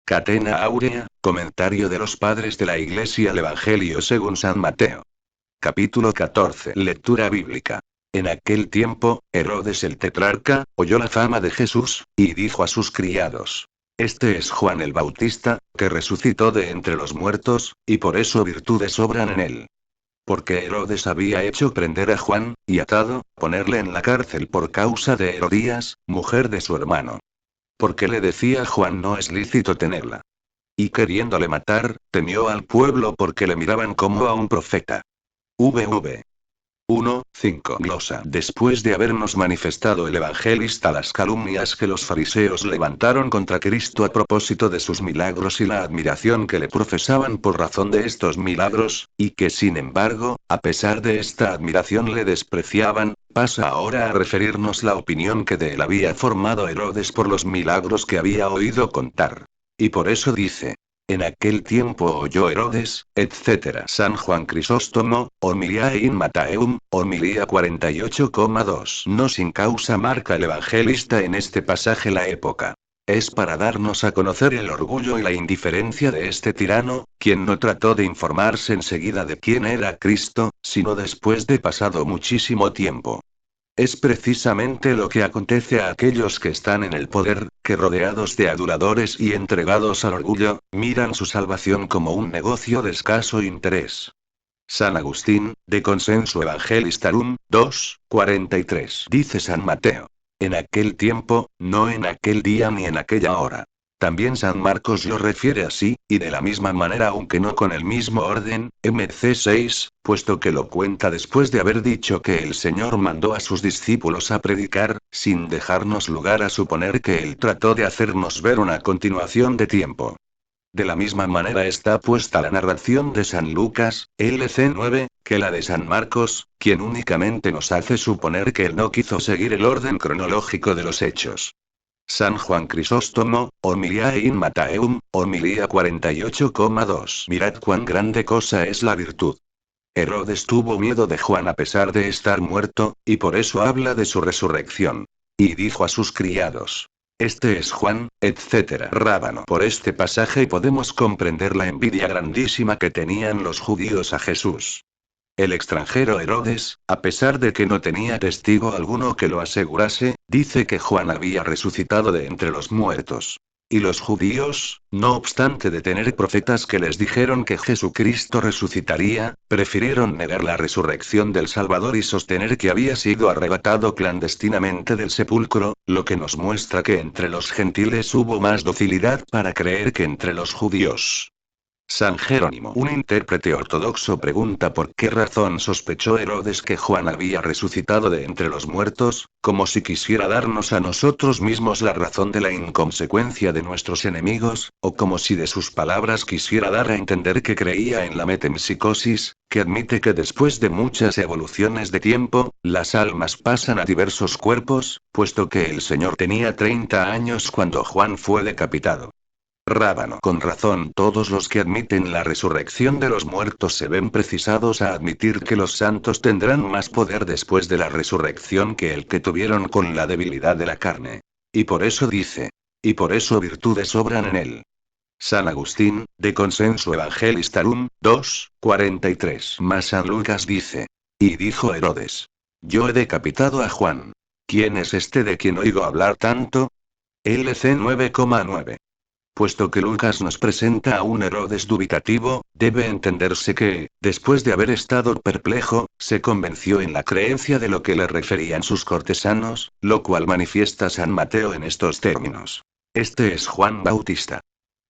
Catena Áurea, comentario de los padres de la Iglesia al Evangelio según San Mateo. Capítulo 14. Lectura bíblica. En aquel tiempo, Herodes el tetrarca, oyó la fama de Jesús, y dijo a sus criados: Este es Juan el Bautista, que resucitó de entre los muertos, y por eso virtudes obran en él. Porque Herodes había hecho prender a Juan, y atado, ponerle en la cárcel por causa de Herodías, mujer de su hermano. Porque le decía a Juan no es lícito tenerla. Y queriéndole matar, temió al pueblo porque le miraban como a un profeta. VV 1:5 Glosa. Después de habernos manifestado el evangelista las calumnias que los fariseos levantaron contra Cristo a propósito de sus milagros y la admiración que le profesaban por razón de estos milagros, y que sin embargo, a pesar de esta admiración le despreciaban, pasa ahora a referirnos la opinión que de él había formado Herodes por los milagros que había oído contar. Y por eso dice: en aquel tiempo oyó Herodes, etc. San Juan Crisóstomo, Homilia in Mattheum, homilía 48,2. No sin causa marca el evangelista en este pasaje la época. Es para darnos a conocer el orgullo y la indiferencia de este tirano, quien no trató de informarse enseguida de quién era Cristo, sino después de pasado muchísimo tiempo. Es precisamente lo que acontece a aquellos que están en el poder, que rodeados de aduladores y entregados al orgullo, miran su salvación como un negocio de escaso interés. San Agustín, de Consenso Evangelistarum, 2:43. Dice San Mateo: en aquel tiempo, no en aquel día ni en aquella hora. También San Marcos lo refiere así, y de la misma manera aunque no con el mismo orden, MC 6, puesto que lo cuenta después de haber dicho que el Señor mandó a sus discípulos a predicar, sin dejarnos lugar a suponer que él trató de hacernos ver una continuación de tiempo. De la misma manera está puesta la narración de San Lucas, LC 9, que la de San Marcos, quien únicamente nos hace suponer que él no quiso seguir el orden cronológico de los hechos. San Juan Crisóstomo, Homilia in Mattheum, homilía 48,2. Mirad cuán grande cosa es la virtud. Herodes tuvo miedo de Juan a pesar de estar muerto, y por eso habla de su resurrección. Y dijo a sus criados: Este es Juan, etc. Rábano. Por este pasaje podemos comprender la envidia grandísima que tenían los judíos a Jesús. El extranjero Herodes, a pesar de que no tenía testigo alguno que lo asegurase, dice que Juan había resucitado de entre los muertos. Y los judíos, no obstante de tener profetas que les dijeron que Jesucristo resucitaría, prefirieron negar la resurrección del Salvador y sostener que había sido arrebatado clandestinamente del sepulcro, lo que nos muestra que entre los gentiles hubo más docilidad para creer que entre los judíos. San Jerónimo, un intérprete ortodoxo, pregunta por qué razón sospechó Herodes que Juan había resucitado de entre los muertos, como si quisiera darnos a nosotros mismos la razón de la inconsecuencia de nuestros enemigos, o como si de sus palabras quisiera dar a entender que creía en la metempsicosis, que admite que después de muchas evoluciones de tiempo, las almas pasan a diversos cuerpos, puesto que el Señor tenía 30 años cuando Juan fue decapitado. Rábano. Con razón, todos los que admiten la resurrección de los muertos se ven precisados a admitir que los santos tendrán más poder después de la resurrección que el que tuvieron con la debilidad de la carne. Y por eso dice: y por eso virtudes obran en él. San Agustín, de Consenso Evangelistarum, 2:43. Mas San Lucas dice: y dijo Herodes: yo he decapitado a Juan. ¿Quién es este de quien oigo hablar tanto? LC 9,9. Puesto que Lucas nos presenta a un Herodes dubitativo, debe entenderse que, después de haber estado perplejo, se convenció en la creencia de lo que le referían sus cortesanos, lo cual manifiesta San Mateo en estos términos: este es Juan Bautista.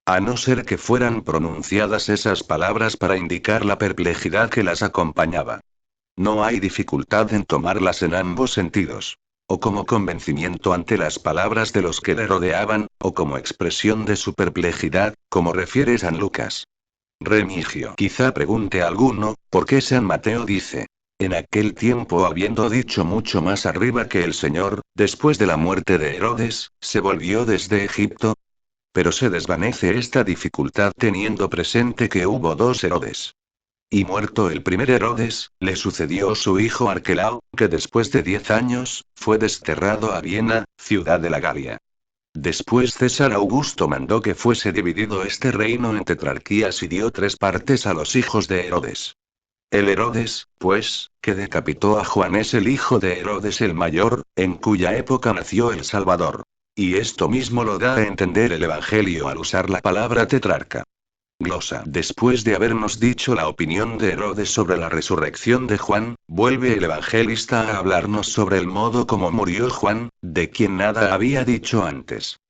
A no ser que fueran pronunciadas esas palabras para indicar la perplejidad que las acompañaba. No hay dificultad en tomarlas en ambos sentidos. O como convencimiento ante las palabras de los que le rodeaban, o como expresión de su perplejidad, como refiere San Lucas. Remigio. Quizá pregunte alguno, ¿por qué San Mateo dice: en aquel tiempo, habiendo dicho mucho más arriba que el Señor, después de la muerte de Herodes, se volvió desde Egipto? Pero se desvanece esta dificultad teniendo presente que hubo dos Herodes. Y muerto el primer Herodes, le sucedió su hijo Arquelao, que después de 10 años, fue desterrado a Viena, ciudad de la Galia. Después César Augusto mandó que fuese dividido este reino en tetrarquías y dio 3 partes a los hijos de Herodes. El Herodes, pues, que decapitó a Juan es el hijo de Herodes el mayor, en cuya época nació el Salvador. Y esto mismo lo da a entender el Evangelio al usar la palabra tetrarca. Glosa. Después de habernos dicho la opinión de Herodes sobre la resurrección de Juan, vuelve el evangelista a hablarnos sobre el modo como murió Juan, de quien nada había dicho antes.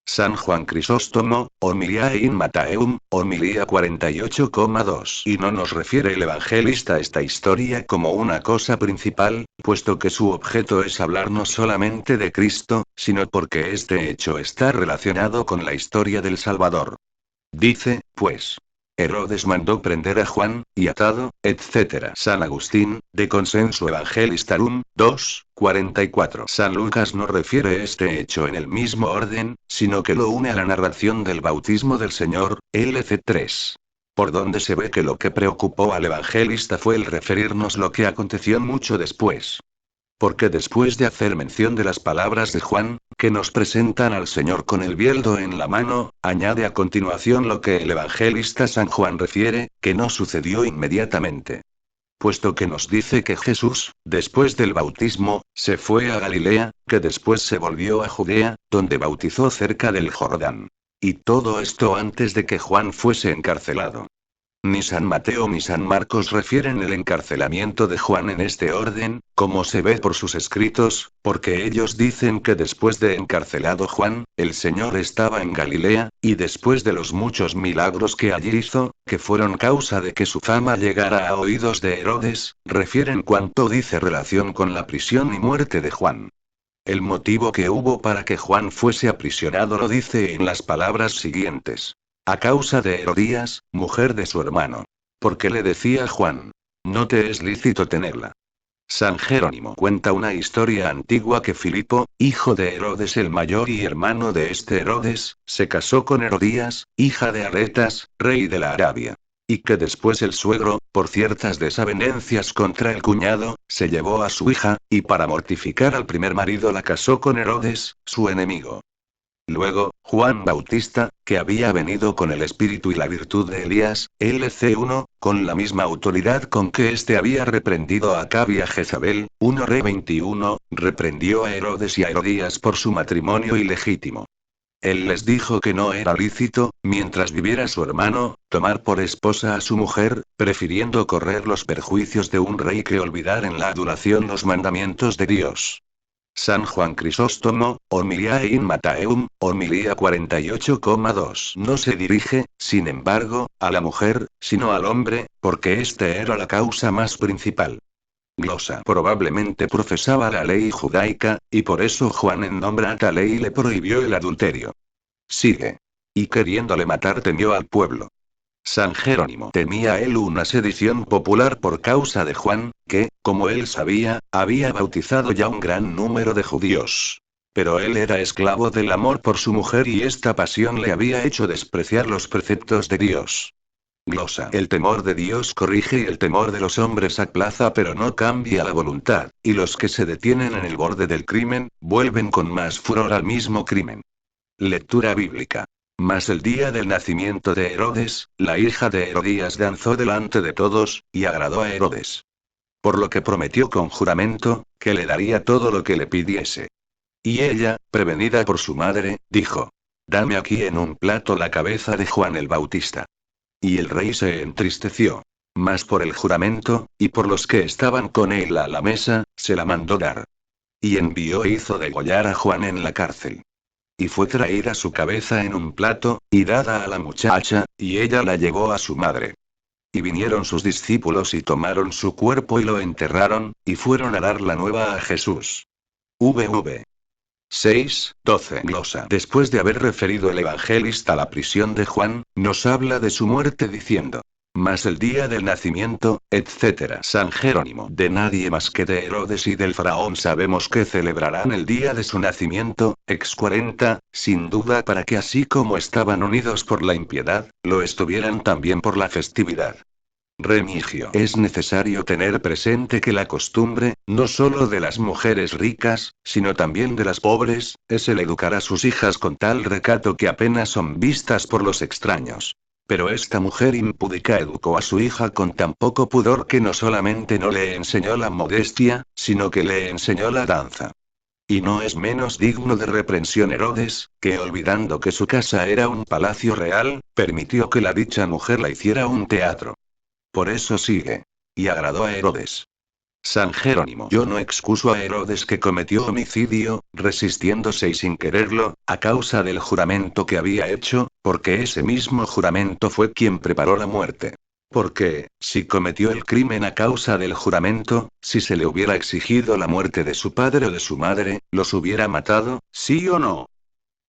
San Juan Crisóstomo, Homiliae in Mattheum, homilía 48,2. Y no nos refiere el evangelista esta historia como una cosa principal, puesto que su objeto es hablarnos solamente de Cristo, sino porque este hecho está relacionado con la historia del Salvador. Dice, pues. Herodes mandó prender a Juan, y atado, etc. San Agustín, de Consenso Evangelistarum, 2, 44. San Lucas no refiere este hecho en el mismo orden, sino que lo une a la narración del bautismo del Señor, LC 3. Por donde se ve que lo que preocupó al evangelista fue el referirnos lo que aconteció mucho después. Porque después de hacer mención de las palabras de Juan, que nos presentan al Señor con el bieldo en la mano, añade a continuación lo que el evangelista San Juan refiere, que no sucedió inmediatamente. Puesto que nos dice que Jesús, después del bautismo, se fue a Galilea, que después se volvió a Judea, donde bautizó cerca del Jordán. Y todo esto antes de que Juan fuese encarcelado. Ni San Mateo ni San Marcos refieren el encarcelamiento de Juan en este orden, como se ve por sus escritos, porque ellos dicen que después de encarcelado Juan, el Señor estaba en Galilea, y después de los muchos milagros que allí hizo, que fueron causa de que su fama llegara a oídos de Herodes, refieren cuanto dice relación con la prisión y muerte de Juan. El motivo que hubo para que Juan fuese aprisionado lo dice en las palabras siguientes. A causa de Herodías, mujer de su hermano. Porque le decía Juan, no te es lícito tenerla. San Jerónimo cuenta una historia antigua que Filipo, hijo de Herodes el mayor y hermano de este Herodes, se casó con Herodías, hija de Aretas, rey de la Arabia. Y que después el suegro, por ciertas desavenencias contra el cuñado, se llevó a su hija, y para mortificar al primer marido la casó con Herodes, su enemigo. Luego, Juan Bautista, que había venido con el espíritu y la virtud de Elías, LC1, con la misma autoridad con que éste había reprendido a Acab y a Jezabel, 1 Re 21, reprendió a Herodes y a Herodías por su matrimonio ilegítimo. Él les dijo que no era lícito, mientras viviera su hermano, tomar por esposa a su mujer, prefiriendo correr los perjuicios de un rey que olvidar en la adoración los mandamientos de Dios. San Juan Crisóstomo, Homiliae in Mattheum, homilía 48,2. No se dirige, sin embargo, a la mujer, sino al hombre, porque este era la causa más principal. Glosa. Probablemente profesaba la ley judaica, y por eso Juan en nombre a tal ley le prohibió el adulterio. Sigue. Y queriéndole matar temió al pueblo. San Jerónimo temía él una sedición popular por causa de Juan, que, como él sabía, había bautizado ya un gran número de judíos. Pero él era esclavo del amor por su mujer y esta pasión le había hecho despreciar los preceptos de Dios. Glosa. El temor de Dios corrige y el temor de los hombres aplaza pero no cambia la voluntad, y los que se detienen en el borde del crimen, vuelven con más furor al mismo crimen. Lectura bíblica. Mas el día del nacimiento de Herodes, la hija de Herodías danzó delante de todos, y agradó a Herodes. Por lo que prometió con juramento, que le daría todo lo que le pidiese. Y ella, prevenida por su madre, dijo: Dame aquí en un plato la cabeza de Juan el Bautista. Y el rey se entristeció. Mas por el juramento, y por los que estaban con él a la mesa, se la mandó dar. Y envió e hizo degollar a Juan en la cárcel. Y fue traída su cabeza en un plato, y dada a la muchacha, y ella la llevó a su madre. Y vinieron sus discípulos y tomaron su cuerpo y lo enterraron, y fueron a dar la nueva a Jesús. VV 6:12. Glosa. Después de haber referido el evangelista la prisión de Juan, nos habla de su muerte diciendo: Mas el día del nacimiento, etc. San Jerónimo. De nadie más que de Herodes y del faraón sabemos que celebrarán el día de su nacimiento, ex 40, sin duda para que así como estaban unidos por la impiedad, lo estuvieran también por la festividad. Remigio. Es necesario tener presente que la costumbre, no solo de las mujeres ricas, sino también de las pobres, es el educar a sus hijas con tal recato que apenas son vistas por los extraños. Pero esta mujer impúdica educó a su hija con tan poco pudor que no solamente no le enseñó la modestia, sino que le enseñó la danza. Y no es menos digno de reprensión Herodes, que olvidando que su casa era un palacio real, permitió que la dicha mujer la hiciera un teatro. Por eso sigue. Y agradó a Herodes. San Jerónimo. Yo no excuso a Herodes que cometió homicidio, resistiéndose y sin quererlo, a causa del juramento que había hecho, porque ese mismo juramento fue quien preparó la muerte. Porque, si cometió el crimen a causa del juramento, si se le hubiera exigido la muerte de su padre o de su madre, ¿los hubiera matado, sí o no?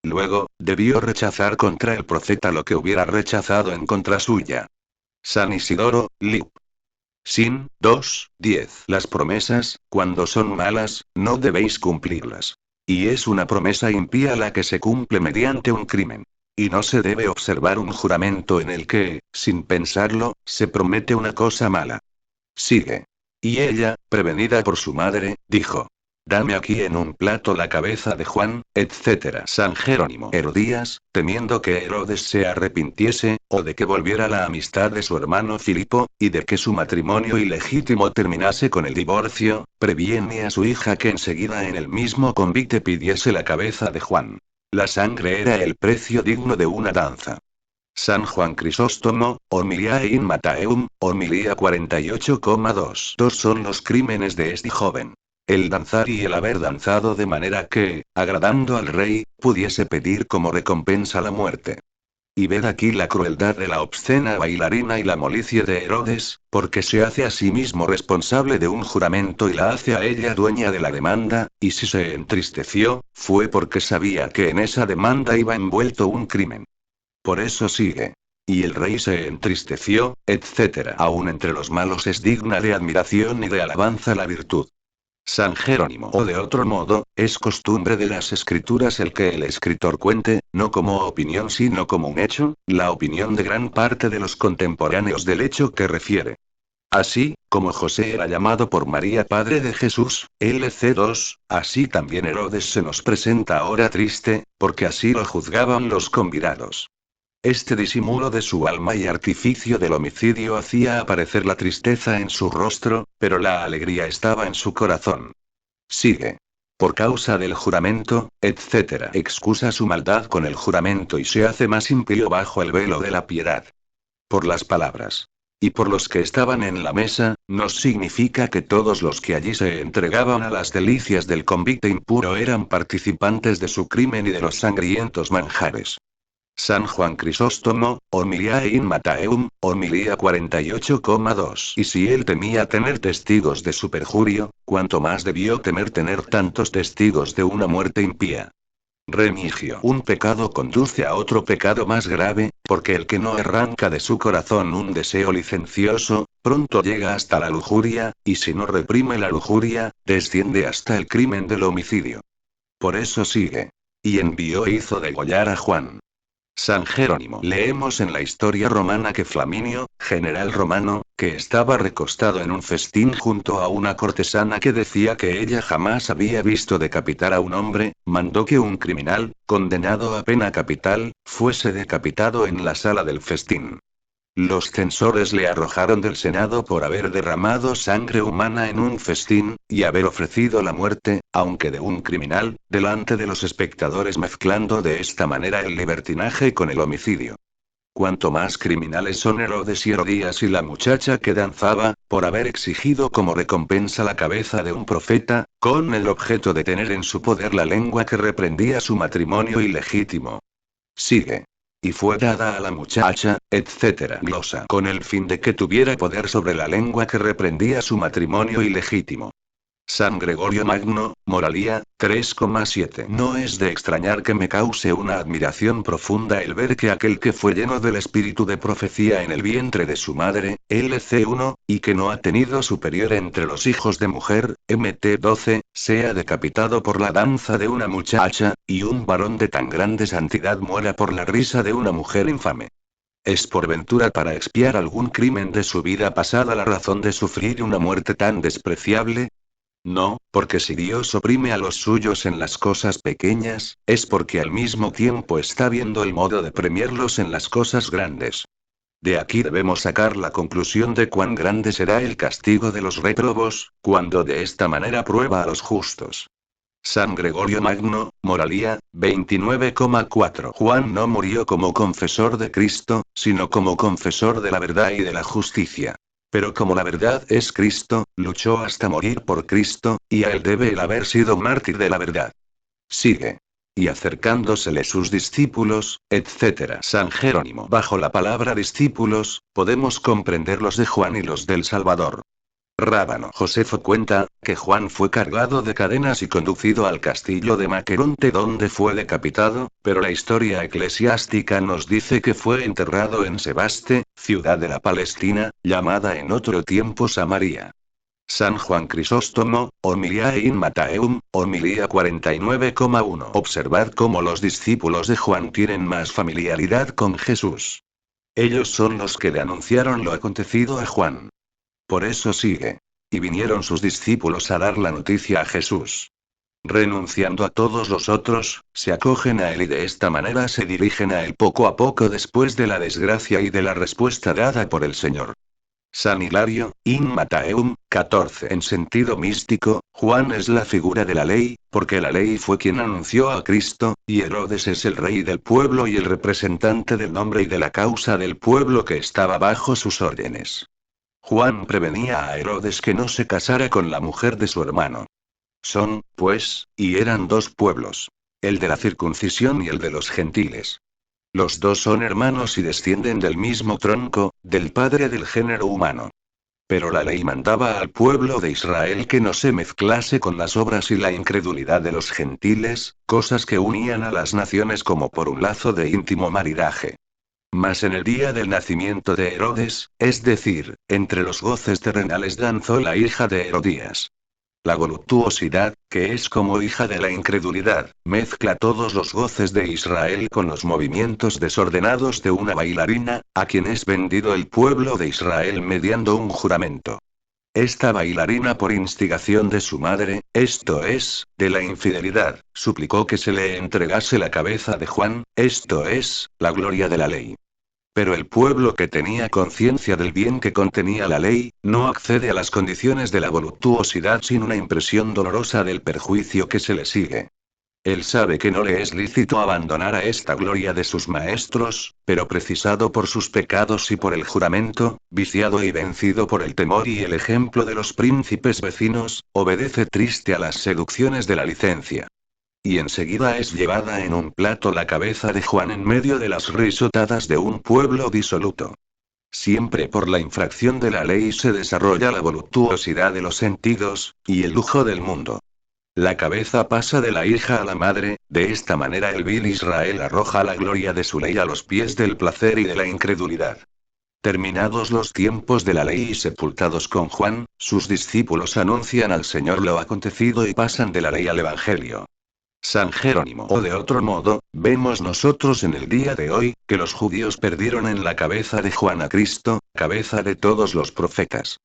Luego, debió rechazar contra el profeta lo que hubiera rechazado en contra suya. San Isidoro, Lib. Sin, 2, 10. Las promesas, cuando son malas, no debéis cumplirlas. Y es una promesa impía la que se cumple mediante un crimen. Y no se debe observar un juramento en el que, sin pensarlo, se promete una cosa mala. Sigue. Y ella, prevenida por su madre, dijo: Dame aquí en un plato la cabeza de Juan, etc. San Jerónimo. Herodías, temiendo que Herodes se arrepintiese, o de que volviera la amistad de su hermano Filipo, y de que su matrimonio ilegítimo terminase con el divorcio, previene a su hija que enseguida en el mismo convite pidiese la cabeza de Juan. La sangre era el precio digno de una danza. San Juan Crisóstomo, Homilia in Mattheum, Homilía 48,2. Dos son los crímenes de este joven. El danzar y el haber danzado de manera que, agradando al rey, pudiese pedir como recompensa la muerte. Y ved aquí la crueldad de la obscena bailarina y la molicie de Herodes, porque se hace a sí mismo responsable de un juramento y la hace a ella dueña de la demanda, y si se entristeció, fue porque sabía que en esa demanda iba envuelto un crimen. Por eso sigue. Y el rey se entristeció, etc. Aún entre los malos es digna de admiración y de alabanza la virtud. San Jerónimo. O de otro modo, es costumbre de las escrituras el que el escritor cuente, no como opinión sino como un hecho, la opinión de gran parte de los contemporáneos del hecho que refiere. Así, como José era llamado por María padre de Jesús, LC2, así también Herodes se nos presenta ahora triste, porque así lo juzgaban los convidados. Este disimulo de su alma y artificio del homicidio hacía aparecer la tristeza en su rostro, pero la alegría estaba en su corazón. Sigue. Por causa del juramento, etc. Excusa su maldad con el juramento y se hace más impío bajo el velo de la piedad. Por las palabras. Y por los que estaban en la mesa, no significa que todos los que allí se entregaban a las delicias del convite impuro eran participantes de su crimen y de los sangrientos manjares. San Juan Crisóstomo, Homilia in Mattheum, Homilía 48,2. Y si él temía tener testigos de su perjurio, cuanto más debió temer tener tantos testigos de una muerte impía. Remigio. Un pecado conduce a otro pecado más grave, porque el que no arranca de su corazón un deseo licencioso, pronto llega hasta la lujuria, y si no reprime la lujuria, desciende hasta el crimen del homicidio. Por eso sigue. Y envió e hizo degollar a Juan. San Jerónimo. Leemos en la historia romana que Flaminio, general romano, que estaba recostado en un festín junto a una cortesana que decía que ella jamás había visto decapitar a un hombre, mandó que un criminal, condenado a pena capital, fuese decapitado en la sala del festín. Los censores le arrojaron del Senado por haber derramado sangre humana en un festín, y haber ofrecido la muerte, aunque de un criminal, delante de los espectadores mezclando de esta manera el libertinaje con el homicidio. Cuanto más criminales son Herodes y Herodías y la muchacha que danzaba, por haber exigido como recompensa la cabeza de un profeta, con el objeto de tener en su poder la lengua que reprendía su matrimonio ilegítimo. Sigue. Y fue dada a la muchacha, etc. Glosa. Con el fin de que tuviera poder sobre la lengua que reprendía su matrimonio ilegítimo. San Gregorio Magno, Moralía, 3,7. No es de extrañar que me cause una admiración profunda el ver que aquel que fue lleno del espíritu de profecía en el vientre de su madre, LC1, y que no ha tenido superior entre los hijos de mujer, MT12, sea decapitado por la danza de una muchacha, y un varón de tan grande santidad muera por la risa de una mujer infame. ¿Es por ventura para expiar algún crimen de su vida pasada la razón de sufrir una muerte tan despreciable? No, porque si Dios oprime a los suyos en las cosas pequeñas, es porque al mismo tiempo está viendo el modo de premiarlos en las cosas grandes. De aquí debemos sacar la conclusión de cuán grande será el castigo de los réprobos, cuando de esta manera prueba a los justos. San Gregorio Magno, Moralía, 29,4. Juan no murió como confesor de Cristo, sino como confesor de la verdad y de la justicia. Pero como la verdad es Cristo, luchó hasta morir por Cristo, y a él debe el haber sido mártir de la verdad. Sigue. Y acercándosele sus discípulos, etc. San Jerónimo. Bajo la palabra discípulos, podemos comprender los de Juan y los del Salvador. Rábano Josefo cuenta, que Juan fue cargado de cadenas y conducido al castillo de Maqueronte donde fue decapitado, pero la historia eclesiástica nos dice que fue enterrado en Sebaste, ciudad de la Palestina, llamada en otro tiempo Samaria. San Juan Crisóstomo, Homiliae in Mattheum, Homilía 49,1. Observad cómo los discípulos de Juan tienen más familiaridad con Jesús. Ellos son los que le anunciaron lo acontecido a Juan. Por eso sigue. Y vinieron sus discípulos a dar la noticia a Jesús. Renunciando a todos los otros, se acogen a él y de esta manera se dirigen a él poco a poco después de la desgracia y de la respuesta dada por el Señor. San Hilario, in Mattheum, 14. En sentido místico, Juan es la figura de la ley, porque la ley fue quien anunció a Cristo, y Herodes es el rey del pueblo y el representante del nombre y de la causa del pueblo que estaba bajo sus órdenes. Juan prevenía a Herodes que no se casara con la mujer de su hermano. Son, pues, y eran dos pueblos. El de la circuncisión y el de los gentiles. Los dos son hermanos y descienden del mismo tronco, del padre del género humano. Pero la ley mandaba al pueblo de Israel que no se mezclase con las obras y la incredulidad de los gentiles, cosas que unían a las naciones como por un lazo de íntimo maridaje. Mas en el día del nacimiento de Herodes, es decir, entre los goces terrenales danzó la hija de Herodías. La voluptuosidad, que es como hija de la incredulidad, mezcla todos los goces de Israel con los movimientos desordenados de una bailarina, a quien es vendido el pueblo de Israel mediando un juramento. Esta bailarina por instigación de su madre, esto es, de la infidelidad, suplicó que se le entregase la cabeza de Juan, esto es, la gloria de la ley. Pero el pueblo que tenía conciencia del bien que contenía la ley, no accede a las condiciones de la voluptuosidad sin una impresión dolorosa del perjuicio que se le sigue. Él sabe que no le es lícito abandonar a esta gloria de sus maestros, pero precisado por sus pecados y por el juramento, viciado y vencido por el temor y el ejemplo de los príncipes vecinos, obedece triste a las seducciones de la licencia. Y enseguida es llevada en un plato la cabeza de Juan en medio de las risotadas de un pueblo disoluto. Siempre por la infracción de la ley se desarrolla la voluptuosidad de los sentidos, y el lujo del mundo. La cabeza pasa de la hija a la madre, de esta manera el vil Israel arroja la gloria de su ley a los pies del placer y de la incredulidad. Terminados los tiempos de la ley y sepultados con Juan, sus discípulos anuncian al Señor lo acontecido y pasan de la ley al Evangelio. San Jerónimo. O de otro modo, vemos nosotros en el día de hoy, que los judíos perdieron en la cabeza de Juan a Cristo, cabeza de todos los profetas.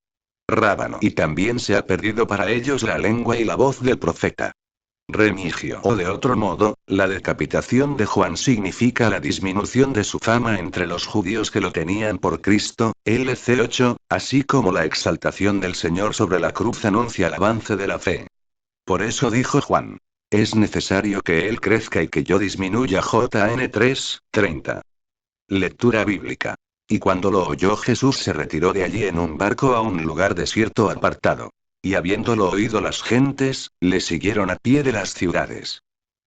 Rábano. Y también se ha perdido para ellos la lengua y la voz del profeta. Remigio. O de otro modo, la decapitación de Juan significa la disminución de su fama entre los judíos que lo tenían por Cristo, LC 8, así como la exaltación del Señor sobre la cruz anuncia el avance de la fe. Por eso dijo Juan. Es necesario que él crezca y que yo disminuya. JN 3, 30. Lectura bíblica. Y cuando lo oyó Jesús se retiró de allí en un barco a un lugar desierto apartado. Y habiéndolo oído las gentes, le siguieron a pie de las ciudades.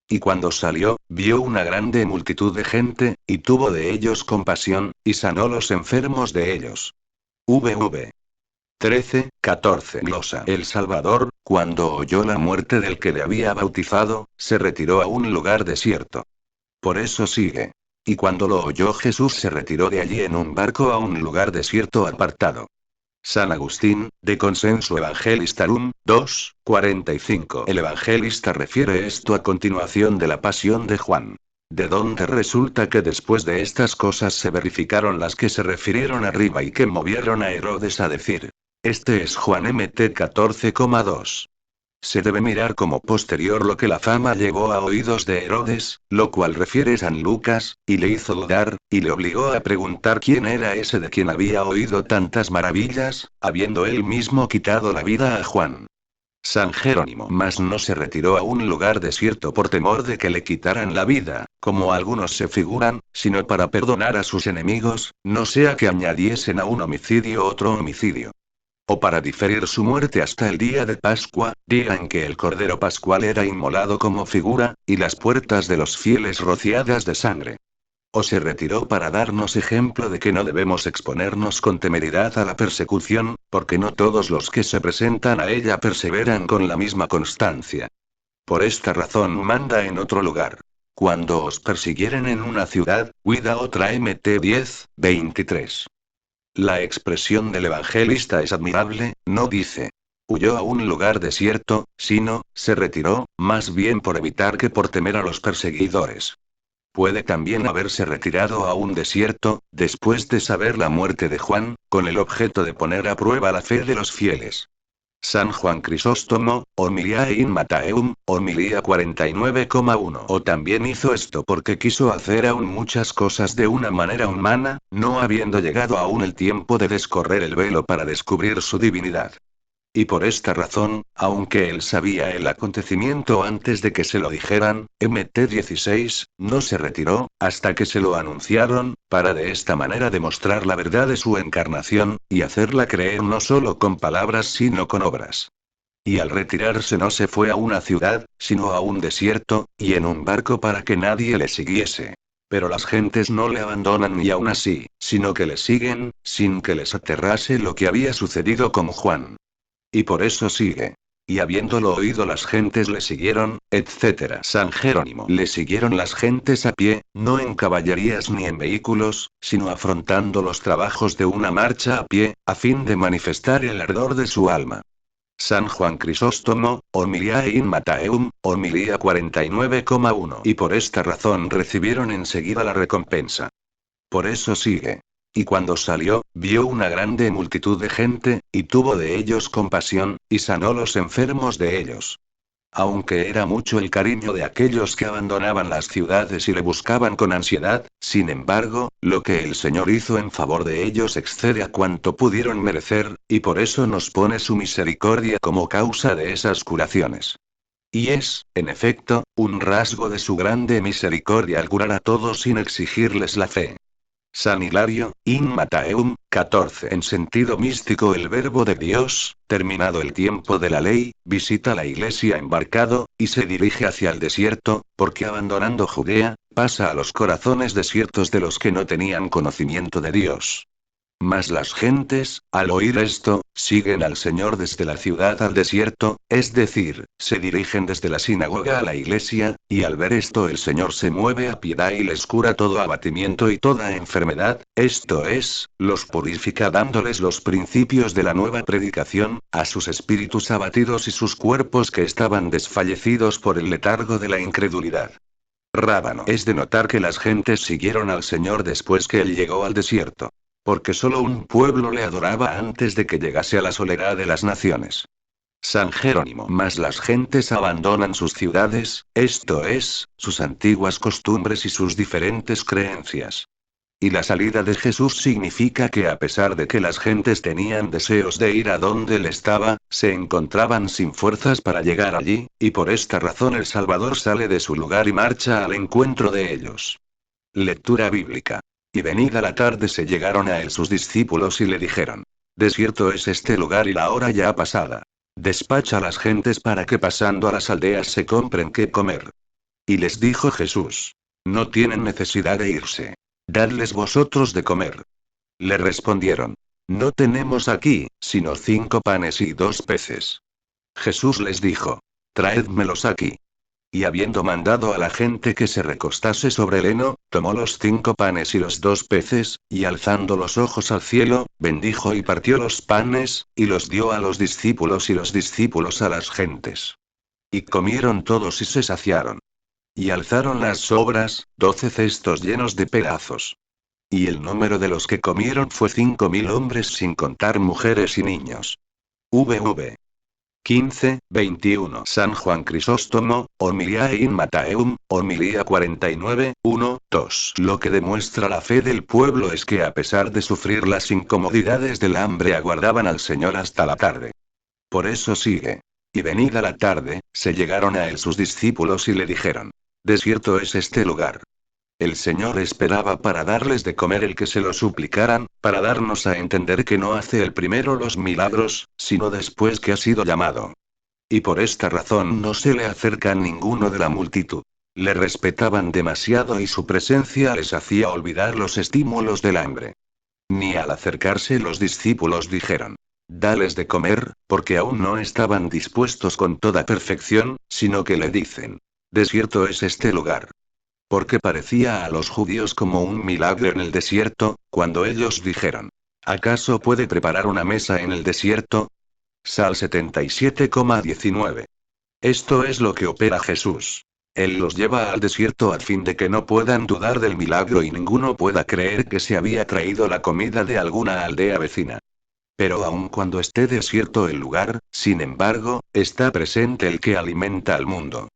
Y cuando salió, vio una grande multitud de gente, y tuvo de ellos compasión, y sanó los enfermos de ellos. VV 13, 14. Glosa. El Salvador, cuando oyó la muerte del que le había bautizado, se retiró a un lugar desierto. Por eso sigue. Y cuando lo oyó Jesús se retiró de allí en un barco a un lugar desierto apartado. San Agustín, de Consenso Evangelistarum, 2, 45. El evangelista refiere esto a continuación de la pasión de Juan. de donde resulta que después de estas cosas se verificaron las que se refirieron arriba y que movieron a Herodes a decir: este es Juan Mt 14,2. Se debe mirar como posterior lo que la fama llegó a oídos de Herodes, lo cual refiere San Lucas, y le hizo dudar, y le obligó a preguntar quién era ese de quien había oído tantas maravillas, habiendo él mismo quitado la vida a Juan. San Jerónimo mas no se retiró a un lugar desierto por temor de que le quitaran la vida, como algunos se figuran, sino para perdonar a sus enemigos, no sea que añadiesen a un homicidio otro homicidio. O para diferir su muerte hasta el día de Pascua, día en que el Cordero Pascual era inmolado como figura, y las puertas de los fieles rociadas de sangre. O se retiró para darnos ejemplo de que no debemos exponernos con temeridad a la persecución, porque no todos los que se presentan a ella perseveran con la misma constancia. Por esta razón manda en otro lugar: cuando os persiguieren en una ciudad, huid a otra. Mt 10:23. La expresión del evangelista es admirable, no dice: huyó a un lugar desierto, sino, se retiró, más bien por evitar que por temer a los perseguidores. Puede también haberse retirado a un desierto, después de saber la muerte de Juan, con el objeto de poner a prueba la fe de los fieles. San Juan Crisóstomo, Homilia in Mattheum, homilía 49,1. O también hizo esto porque quiso hacer aún muchas cosas de una manera humana, no habiendo llegado aún el tiempo de descorrer el velo para descubrir su divinidad. Y por esta razón, aunque él sabía el acontecimiento antes de que se lo dijeran, Mt 16, no se retiró, hasta que se lo anunciaron, para de esta manera demostrar la verdad de su encarnación, y hacerla creer no solo con palabras sino con obras. Y al retirarse no se fue a una ciudad, sino a un desierto, y en un barco para que nadie le siguiese. Pero las gentes no le abandonan ni aún así, sino que le siguen, sin que les aterrase lo que había sucedido con Juan. Y por eso sigue. Y habiéndolo oído las gentes le siguieron, etc. San Jerónimo le siguieron las gentes a pie, no en caballerías ni en vehículos, sino afrontando los trabajos de una marcha a pie, a fin de manifestar el ardor de su alma. San Juan Crisóstomo, Homilia in Mattheum, homilía 49,1. Y por esta razón recibieron enseguida la recompensa. Por eso sigue. Y cuando salió, vio una grande multitud de gente, y tuvo de ellos compasión, y sanó los enfermos de ellos. Aunque era mucho el cariño de aquellos que abandonaban las ciudades y le buscaban con ansiedad, sin embargo, lo que el Señor hizo en favor de ellos excede a cuanto pudieron merecer, y por eso nos pone su misericordia como causa de esas curaciones. Y es, en efecto, un rasgo de su grande misericordia al curar a todos sin exigirles la fe. San Hilario, in Mattheum, 14. En sentido místico, el Verbo de Dios, terminado el tiempo de la ley, visita la iglesia embarcado, y se dirige hacia el desierto, porque abandonando Judea, pasa a los corazones desiertos de los que no tenían conocimiento de Dios. Mas las gentes, al oír esto, siguen al Señor desde la ciudad al desierto, es decir, se dirigen desde la sinagoga a la iglesia, y al ver esto el Señor se mueve a piedad y les cura todo abatimiento y toda enfermedad, esto es, los purifica dándoles los principios de la nueva predicación, a sus espíritus abatidos y sus cuerpos que estaban desfallecidos por el letargo de la incredulidad. Rábano. Es de notar que las gentes siguieron al Señor después que él llegó al desierto. Porque solo un pueblo le adoraba antes de que llegase a la soledad de las naciones. San Jerónimo. Mas las gentes abandonan sus ciudades, esto es, sus antiguas costumbres y sus diferentes creencias. Y la salida de Jesús significa que a pesar de que las gentes tenían deseos de ir a donde él estaba, se encontraban sin fuerzas para llegar allí, y por esta razón el Salvador sale de su lugar y marcha al encuentro de ellos. Lectura bíblica. Y venida la tarde se llegaron a él sus discípulos y le dijeron: desierto es este lugar y la hora ya pasada. Despacha a las gentes para que pasando a las aldeas se compren qué comer. Y les dijo Jesús: no tienen necesidad de irse. Dadles vosotros de comer. Le respondieron: no tenemos aquí, sino 5 panes y 2 peces. Jesús les dijo: traédmelos aquí. Y habiendo mandado a la gente que se recostase sobre el heno, tomó los 5 panes y los 2 peces, y alzando los ojos al cielo, bendijo y partió los panes, y los dio a los discípulos y los discípulos a las gentes. Y comieron todos y se saciaron. Y alzaron las sobras, 12 cestos llenos de pedazos. Y el número de los que comieron fue 5000 hombres sin contar mujeres y niños. VV 15:21 San Juan Crisóstomo, Homiliae in Mattheum, Homilía 49, 1, 2. Lo que demuestra la fe del pueblo es que a pesar de sufrir las incomodidades del hambre aguardaban al Señor hasta la tarde. Por eso sigue. Y venida la tarde, se llegaron a él sus discípulos y le dijeron: Desierto es este lugar. El Señor esperaba para darles de comer el que se lo suplicaran, para darnos a entender que no hace el primero los milagros, sino después que ha sido llamado. Y por esta razón no se le acerca ninguno de la multitud. Le respetaban demasiado y su presencia les hacía olvidar los estímulos del hambre. Ni al acercarse los discípulos dijeron: Dales de comer, porque aún no estaban dispuestos con toda perfección, sino que le dicen: Desierto es este lugar. Porque parecía a los judíos como un milagro en el desierto, cuando ellos dijeron: ¿Acaso puede preparar una mesa en el desierto? Sal 77,19. Esto es lo que opera Jesús. Él los lleva al desierto a fin de que no puedan dudar del milagro y ninguno pueda creer que se había traído la comida de alguna aldea vecina. Pero aun cuando esté desierto el lugar, sin embargo, está presente el que alimenta al mundo.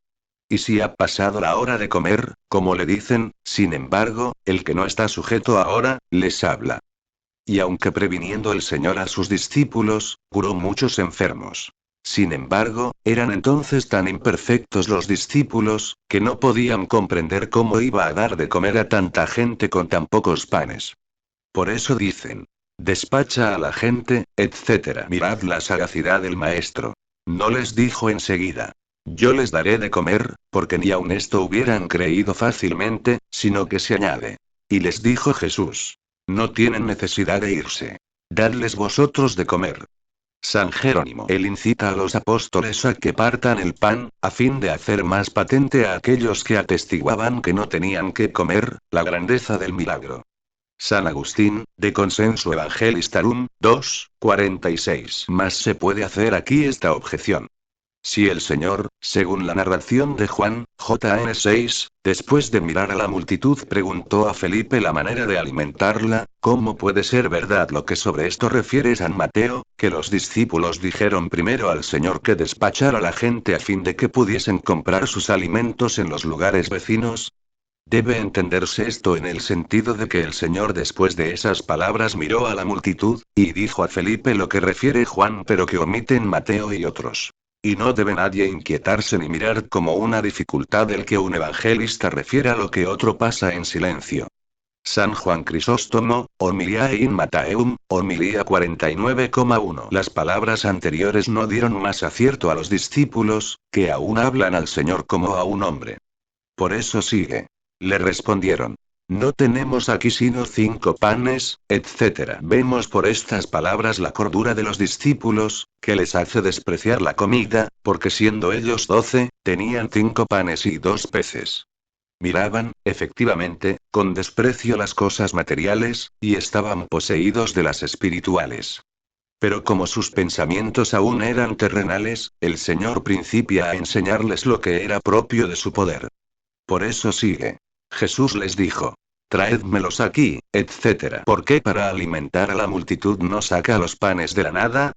Y si ha pasado la hora de comer, como le dicen, sin embargo, el que no está sujeto ahora, les habla. Y aunque previniendo el Señor a sus discípulos, curó muchos enfermos. Sin embargo, eran entonces tan imperfectos los discípulos, que no podían comprender cómo iba a dar de comer a tanta gente con tan pocos panes. Por eso dicen: despacha a la gente, etc. Mirad la sagacidad del maestro. No les dijo enseguida: yo les daré de comer, porque ni aun esto hubieran creído fácilmente, sino que se añade. Y les dijo Jesús: no tienen necesidad de irse. Dadles vosotros de comer. San Jerónimo. Él incita a los apóstoles a que partan el pan, a fin de hacer más patente a aquellos que atestiguaban que no tenían que comer, la grandeza del milagro. San Agustín, de Consenso Evangelistarum, 2, 46. Mas se puede hacer aquí esta objeción. Si el Señor, según la narración de Juan, JN 6, después de mirar a la multitud preguntó a Felipe la manera de alimentarla, ¿cómo puede ser verdad lo que sobre esto refiere San Mateo, que los discípulos dijeron primero al Señor que despachara a la gente a fin de que pudiesen comprar sus alimentos en los lugares vecinos? Debe entenderse esto en el sentido de que el Señor después de esas palabras miró a la multitud, y dijo a Felipe lo que refiere Juan pero que omiten Mateo y otros. Y no debe nadie inquietarse ni mirar como una dificultad el que un evangelista refiera lo que otro pasa en silencio. San Juan Crisóstomo, Homiliae in Mattheum, Homilía 49,1. Las palabras anteriores no dieron más acierto a los discípulos, que aún hablan al Señor como a un hombre. Por eso sigue. Le respondieron: no tenemos aquí sino 5 panes, etc. Vemos por estas palabras la cordura de los discípulos, que les hace despreciar la comida, porque siendo ellos 12, tenían 5 panes y 2 peces. Miraban, efectivamente, con desprecio las cosas materiales, y estaban poseídos de las espirituales. Pero como sus pensamientos aún eran terrenales, el Señor principia a enseñarles lo que era propio de su poder. Por eso sigue. Jesús les dijo: traédmelos aquí, etc. ¿Por qué para alimentar a la multitud no saca los panes de la nada?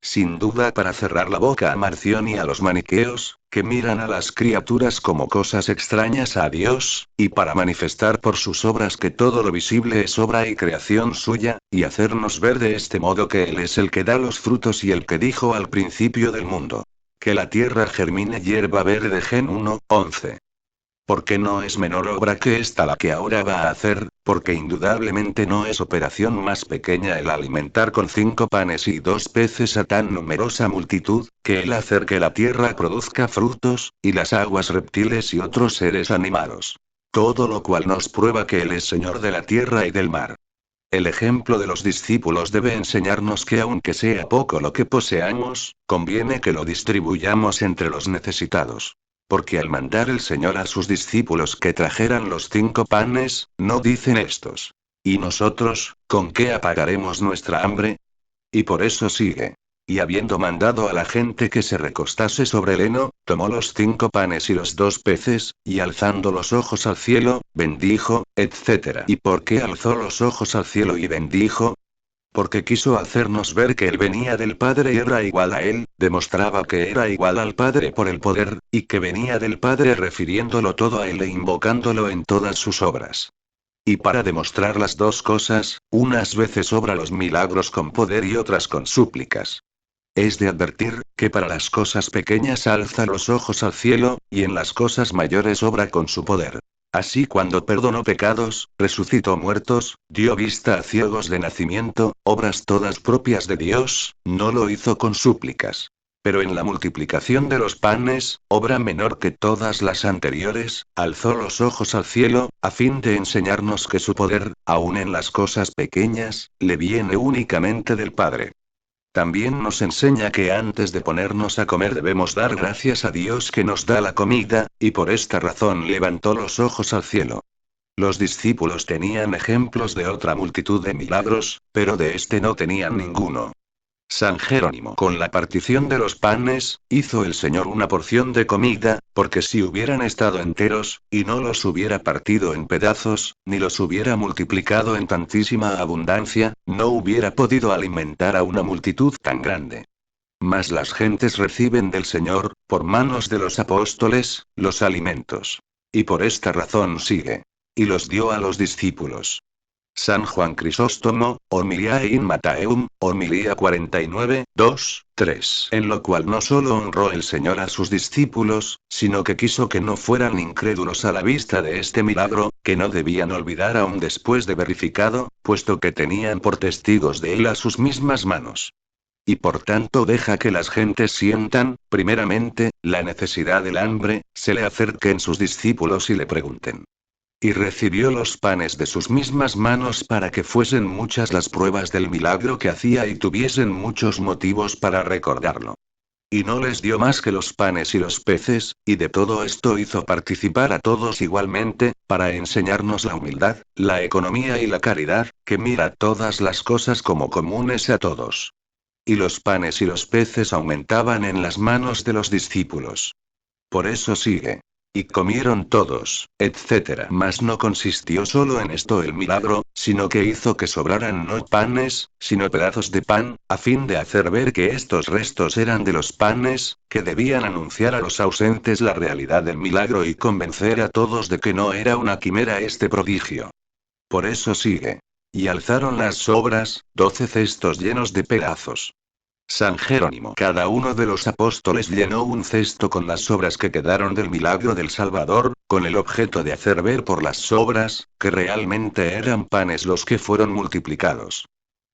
Sin duda para cerrar la boca a Marción y a los maniqueos, que miran a las criaturas como cosas extrañas a Dios, y para manifestar por sus obras que todo lo visible es obra y creación suya, y hacernos ver de este modo que Él es el que da los frutos y el que dijo al principio del mundo: que la tierra germine hierba verde. Gen 1, 11. Porque no es menor obra que esta la que ahora va a hacer, porque indudablemente no es operación más pequeña el alimentar con 5 panes y 2 peces a tan numerosa multitud, que el hacer que la tierra produzca frutos, y las aguas reptiles y otros seres animados. Todo lo cual nos prueba que Él es Señor de la tierra y del mar. El ejemplo de los discípulos debe enseñarnos que aunque sea poco lo que poseamos, conviene que lo distribuyamos entre los necesitados. Porque al mandar el Señor a sus discípulos que trajeran los 5 panes, no dicen estos: ¿y nosotros, con qué apagaremos nuestra hambre? Y por eso sigue. Y habiendo mandado a la gente que se recostase sobre el heno, tomó los 5 panes y los 2 peces, y alzando los ojos al cielo, bendijo, etc. ¿Y por qué alzó los ojos al cielo y bendijo? Porque quiso hacernos ver que él venía del Padre y era igual a él, demostraba que era igual al Padre por el poder, y que venía del Padre refiriéndolo todo a él e invocándolo en todas sus obras. Y para demostrar las dos cosas, unas veces obra los milagros con poder y otras con súplicas. Es de advertir, que para las cosas pequeñas alza los ojos al cielo, y en las cosas mayores obra con su poder. Así cuando perdonó pecados, resucitó muertos, dio vista a ciegos de nacimiento, obras todas propias de Dios, no lo hizo con súplicas. Pero en la multiplicación de los panes, obra menor que todas las anteriores, alzó los ojos al cielo, a fin de enseñarnos que su poder, aun en las cosas pequeñas, le viene únicamente del Padre. También nos enseña que antes de ponernos a comer debemos dar gracias a Dios que nos da la comida, y por esta razón levantó los ojos al cielo. Los discípulos tenían ejemplos de otra multitud de milagros, pero de este no tenían ninguno. San Jerónimo. Con la partición de los panes, hizo el Señor una porción de comida, porque si hubieran estado enteros, y no los hubiera partido en pedazos, ni los hubiera multiplicado en tantísima abundancia, no hubiera podido alimentar a una multitud tan grande. Mas las gentes reciben del Señor, por manos de los apóstoles, los alimentos. Y por esta razón sigue. Y los dio a los discípulos. San Juan Crisóstomo, Homiliae in Mattheum, Homilía 49, 2, 3. En lo cual no solo honró el Señor a sus discípulos, sino que quiso que no fueran incrédulos a la vista de este milagro, que no debían olvidar aún después de verificado, puesto que tenían por testigos de él a sus mismas manos. Y por tanto deja que las gentes sientan, primeramente, la necesidad del hambre, se le acerquen sus discípulos y le pregunten. Y recibió los panes de sus mismas manos para que fuesen muchas las pruebas del milagro que hacía y tuviesen muchos motivos para recordarlo. Y no les dio más que los panes y los peces, y de todo esto hizo participar a todos igualmente, para enseñarnos la humildad, la economía y la caridad, que mira todas las cosas como comunes a todos. Y los panes y los peces aumentaban en las manos de los discípulos. Por eso sigue. Y comieron todos, etc. Mas no consistió solo en esto el milagro, sino que hizo que sobraran no panes, sino pedazos de pan, a fin de hacer ver que estos restos eran de los panes, que debían anunciar a los ausentes la realidad del milagro y convencer a todos de que no era una quimera este prodigio. Por eso sigue. Y alzaron las sobras, 12 cestos llenos de pedazos. San Jerónimo. Cada uno de los apóstoles llenó un cesto con las sobras que quedaron del milagro del Salvador, con el objeto de hacer ver por las sobras, que realmente eran panes los que fueron multiplicados.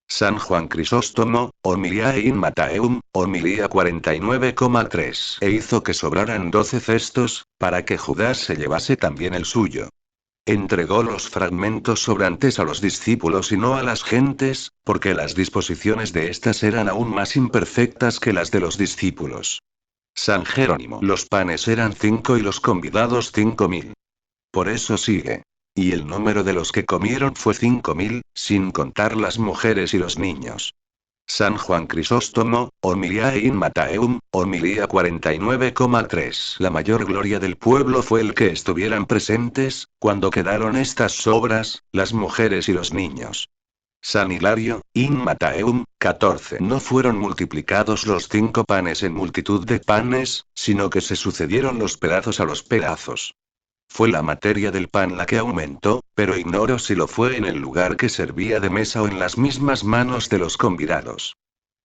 San Juan Crisóstomo, Homiliae in Mattheum, Homilía 49,3. E hizo que sobraran 12 cestos, para que Judas se llevase también el suyo. Entregó los fragmentos sobrantes a los discípulos y no a las gentes, porque las disposiciones de éstas eran aún más imperfectas que las de los discípulos. San Jerónimo. Los panes eran 5 y los convidados 5.000. Por eso sigue. Y el número de los que comieron fue 5.000, sin contar las mujeres y los niños. San Juan Crisóstomo, Homiliae in Mattheum, Homilía 49,3. La mayor gloria del pueblo fue el que estuvieran presentes, cuando quedaron estas sobras, las mujeres y los niños. San Hilario, in Mattheum, 14. No fueron multiplicados los 5 panes en multitud de panes, sino que se sucedieron los pedazos a los pedazos. Fue la materia del pan la que aumentó, pero ignoro si lo fue en el lugar que servía de mesa o en las mismas manos de los convidados.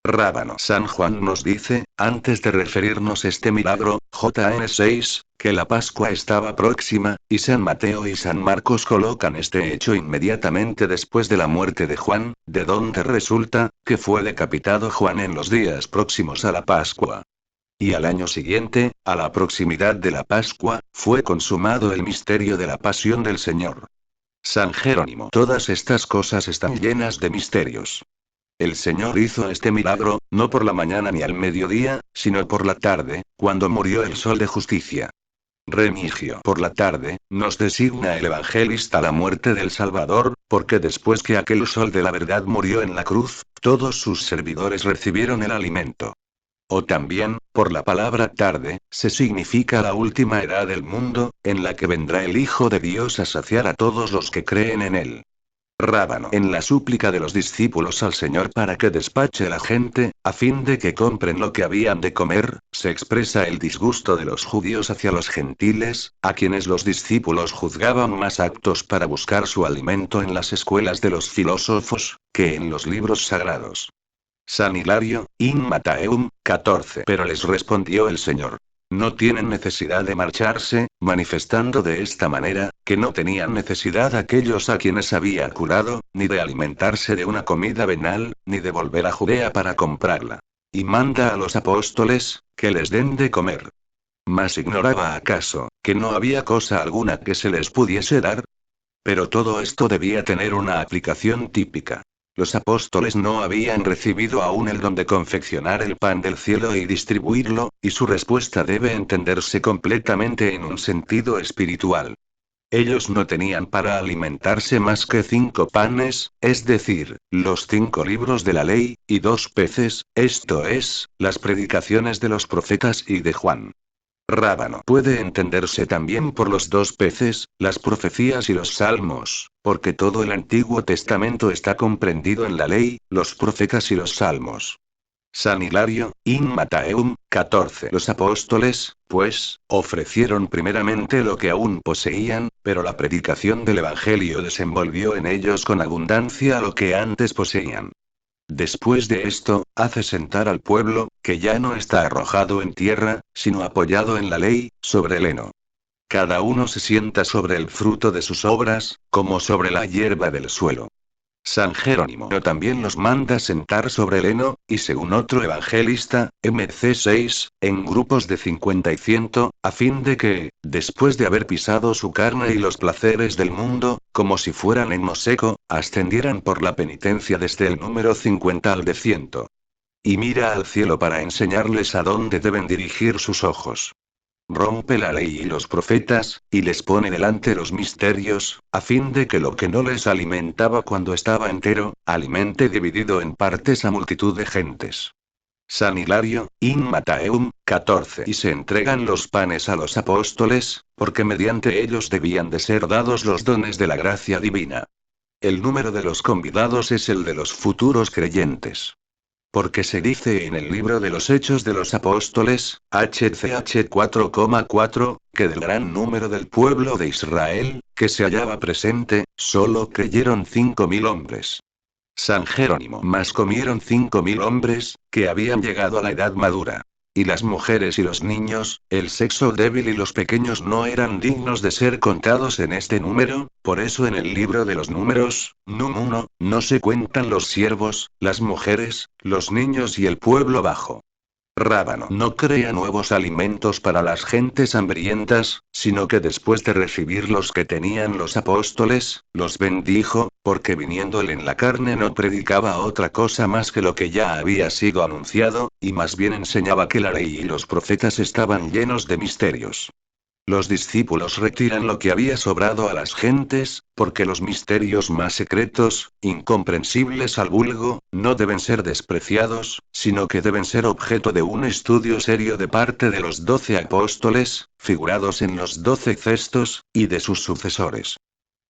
Rábano. San Juan nos dice, antes de referirnos este milagro, Jn 6, que la Pascua estaba próxima, y San Mateo y San Marcos colocan este hecho inmediatamente después de la muerte de Juan, de donde resulta, que fue decapitado Juan en los días próximos a la Pascua. Y al año siguiente, a la proximidad de la Pascua, fue consumado el misterio de la pasión del Señor. San Jerónimo. Todas estas cosas están llenas de misterios. El Señor hizo este milagro, no por la mañana ni al mediodía, sino por la tarde, cuando murió el sol de justicia. Remigio. Por la tarde, nos designa el evangelista la muerte del Salvador, Porque después que aquel sol de la verdad murió en la cruz, todos sus servidores recibieron el alimento. O también, por la palabra tarde, se significa la última edad del mundo, en la que vendrá el Hijo de Dios a saciar a todos los que creen en él. Rábano. En la súplica de los discípulos al Señor para que despache a la gente, a fin de que compren lo que habían de comer, se expresa el disgusto de los judíos hacia los gentiles, a quienes los discípulos juzgaban más aptos para buscar su alimento en las escuelas de los filósofos, que en los libros sagrados. San Hilario, in Mattheum, 14. Pero les respondió el Señor. No tienen necesidad de marcharse, manifestando de esta manera, que no tenían necesidad aquellos a quienes había curado, ni de alimentarse de una comida venal, ni de volver a Judea para comprarla. Y manda a los apóstoles, que les den de comer. ¿Mas ignoraba acaso, que no había cosa alguna que se les pudiese dar? Pero todo esto debía tener una aplicación típica. Los apóstoles no habían recibido aún el don de confeccionar el pan del cielo y distribuirlo, y su respuesta debe entenderse completamente en un sentido espiritual. Ellos no tenían para alimentarse más que 5 panes, es decir, los 5 libros de la ley, y 2 peces, esto es, las predicaciones de los profetas y de Juan. Rábano puede entenderse también por los 2 peces, las profecías y los salmos, porque todo el Antiguo Testamento está comprendido en la ley, los profetas y los salmos. San Hilario, in Mattheum, 14. Los apóstoles, pues, ofrecieron primeramente lo que aún poseían, pero la predicación del Evangelio desenvolvió en ellos con abundancia lo que antes poseían. Después de esto, hace sentar al pueblo, que ya no está arrojado en tierra, sino apoyado en la ley, sobre el heno. Cada uno se sienta sobre el fruto de sus obras, como sobre la hierba del suelo. San Jerónimo también los manda sentar sobre el heno, y según otro evangelista, MC 6, en grupos de 50 y 100, a fin de que, después de haber pisado su carne y los placeres del mundo, como si fueran heno seco, ascendieran por la penitencia desde el número 50 al de 100. Y mira al cielo para enseñarles a dónde deben dirigir sus ojos. Rompe la ley y los profetas, y les pone delante los misterios, a fin de que lo que no les alimentaba cuando estaba entero, alimente dividido en partes a multitud de gentes. San Hilario, in Mattheum, 14. Y se entregan los panes a los apóstoles, porque mediante ellos debían de ser dados los dones de la gracia divina. El número de los convidados es el de los futuros creyentes. Porque se dice en el libro de los Hechos de los Apóstoles, HCH 4,4, que del gran número del pueblo de Israel, que se hallaba presente, solo creyeron 5.000 hombres. San Jerónimo más comieron 5.000 hombres, que habían llegado a la edad madura. Y las mujeres y los niños, el sexo débil y los pequeños no eran dignos de ser contados en este número, por eso en el libro de los números, Num 1, no se cuentan los siervos, las mujeres, los niños y el pueblo bajo. Rábano no crea nuevos alimentos para las gentes hambrientas, sino que después de recibir los que tenían los apóstoles, los bendijo, porque viniendo él en la carne no predicaba otra cosa más que lo que ya había sido anunciado, y más bien enseñaba que la ley y los profetas estaban llenos de misterios. Los discípulos retiran lo que había sobrado a las gentes, porque los misterios más secretos, incomprensibles al vulgo, no deben ser despreciados, sino que deben ser objeto de un estudio serio de parte de los 12 apóstoles, figurados en los 12 cestos, y de sus sucesores.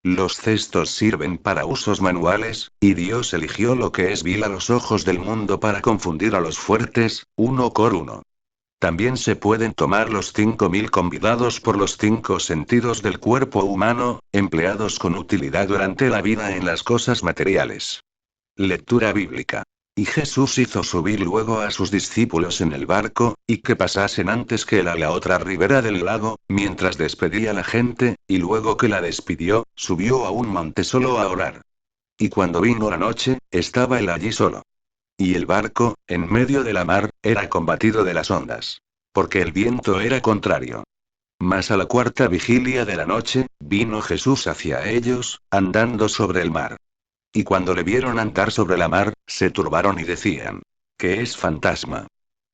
Los cestos sirven para usos manuales, y Dios eligió lo que es vil a los ojos del mundo para confundir a los fuertes, 1 Cor 1. También se pueden tomar los 5.000 convidados por los 5 sentidos del cuerpo humano, empleados con utilidad durante la vida en las cosas materiales. Lectura bíblica. Y Jesús hizo subir luego a sus discípulos en el barco, y que pasasen antes que él a la otra ribera del lago, mientras despedía a la gente, y luego que la despidió, subió a un monte solo a orar. Y cuando vino la noche, estaba él allí solo. Y el barco, en medio de la mar, era combatido de las ondas. Porque el viento era contrario. Mas a la 4ª vigilia de la noche, vino Jesús hacia ellos, andando sobre el mar. Y cuando le vieron andar sobre la mar, se turbaron y decían, que es fantasma.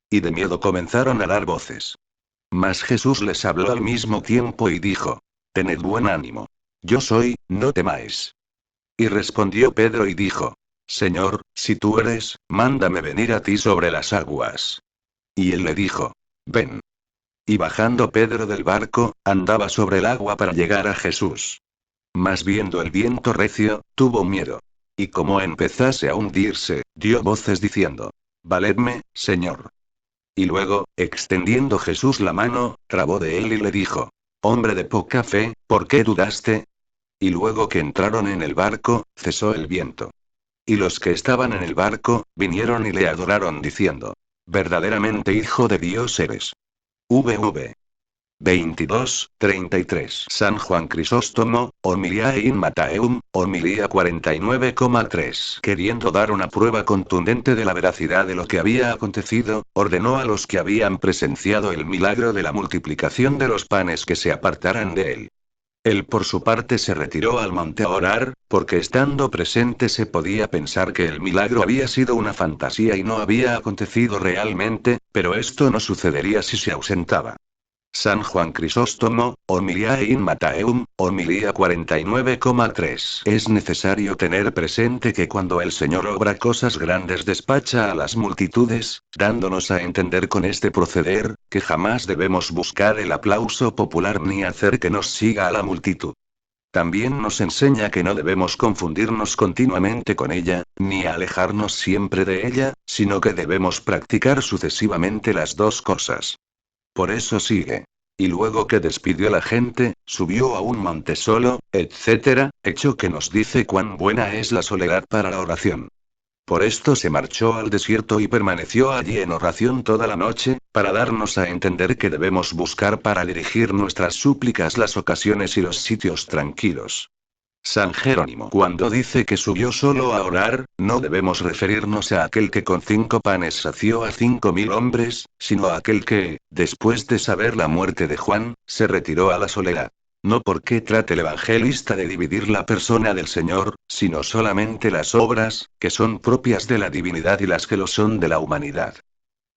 Y de miedo comenzaron a dar voces. Mas Jesús les habló al mismo tiempo y dijo, tened buen ánimo. Yo soy, no temáis. Y respondió Pedro y dijo: Señor, si tú eres, mándame venir a ti sobre las aguas. Y él le dijo: Ven. Y bajando Pedro del barco, andaba sobre el agua para llegar a Jesús. Mas viendo el viento recio, tuvo miedo. Y como empezase a hundirse, dio voces diciendo: Valedme, Señor. Y luego, extendiendo Jesús la mano, trabó de él y le dijo: Hombre de poca fe, ¿por qué dudaste? Y luego que entraron en el barco, cesó el viento. Y los que estaban en el barco, vinieron y le adoraron diciendo: Verdaderamente Hijo de Dios eres. VV 22:33. San Juan Crisóstomo, Homiliae in Mattheum, homilía 49,3. Queriendo dar una prueba contundente de la veracidad de lo que había acontecido, ordenó a los que habían presenciado el milagro de la multiplicación de los panes que se apartaran de él. Él por su parte se retiró al monte a orar, porque estando presente se podía pensar que el milagro había sido una fantasía y no había acontecido realmente, pero esto no sucedería si se ausentaba. San Juan Crisóstomo, Homiliae in Mattheum, homilía 49,3. Es necesario tener presente que cuando el Señor obra cosas grandes despacha a las multitudes, dándonos a entender con este proceder, que jamás debemos buscar el aplauso popular ni hacer que nos siga a la multitud. También nos enseña que no debemos confundirnos continuamente con ella, ni alejarnos siempre de ella, sino que debemos practicar sucesivamente las dos cosas. Por eso sigue. Y luego que despidió a la gente, subió a un monte solo, etc., hecho que nos dice cuán buena es la soledad para la oración. Por esto se marchó al desierto y permaneció allí en oración toda la noche, para darnos a entender que debemos buscar para dirigir nuestras súplicas las ocasiones y los sitios tranquilos. San Jerónimo cuando dice que subió solo a orar, no debemos referirnos a aquel que con 5 panes sació a 5.000 hombres, sino a aquel que, después de saber la muerte de Juan, se retiró a la soledad. No porque trate el evangelista de dividir la persona del Señor, sino solamente las obras, que son propias de la divinidad y las que lo son de la humanidad.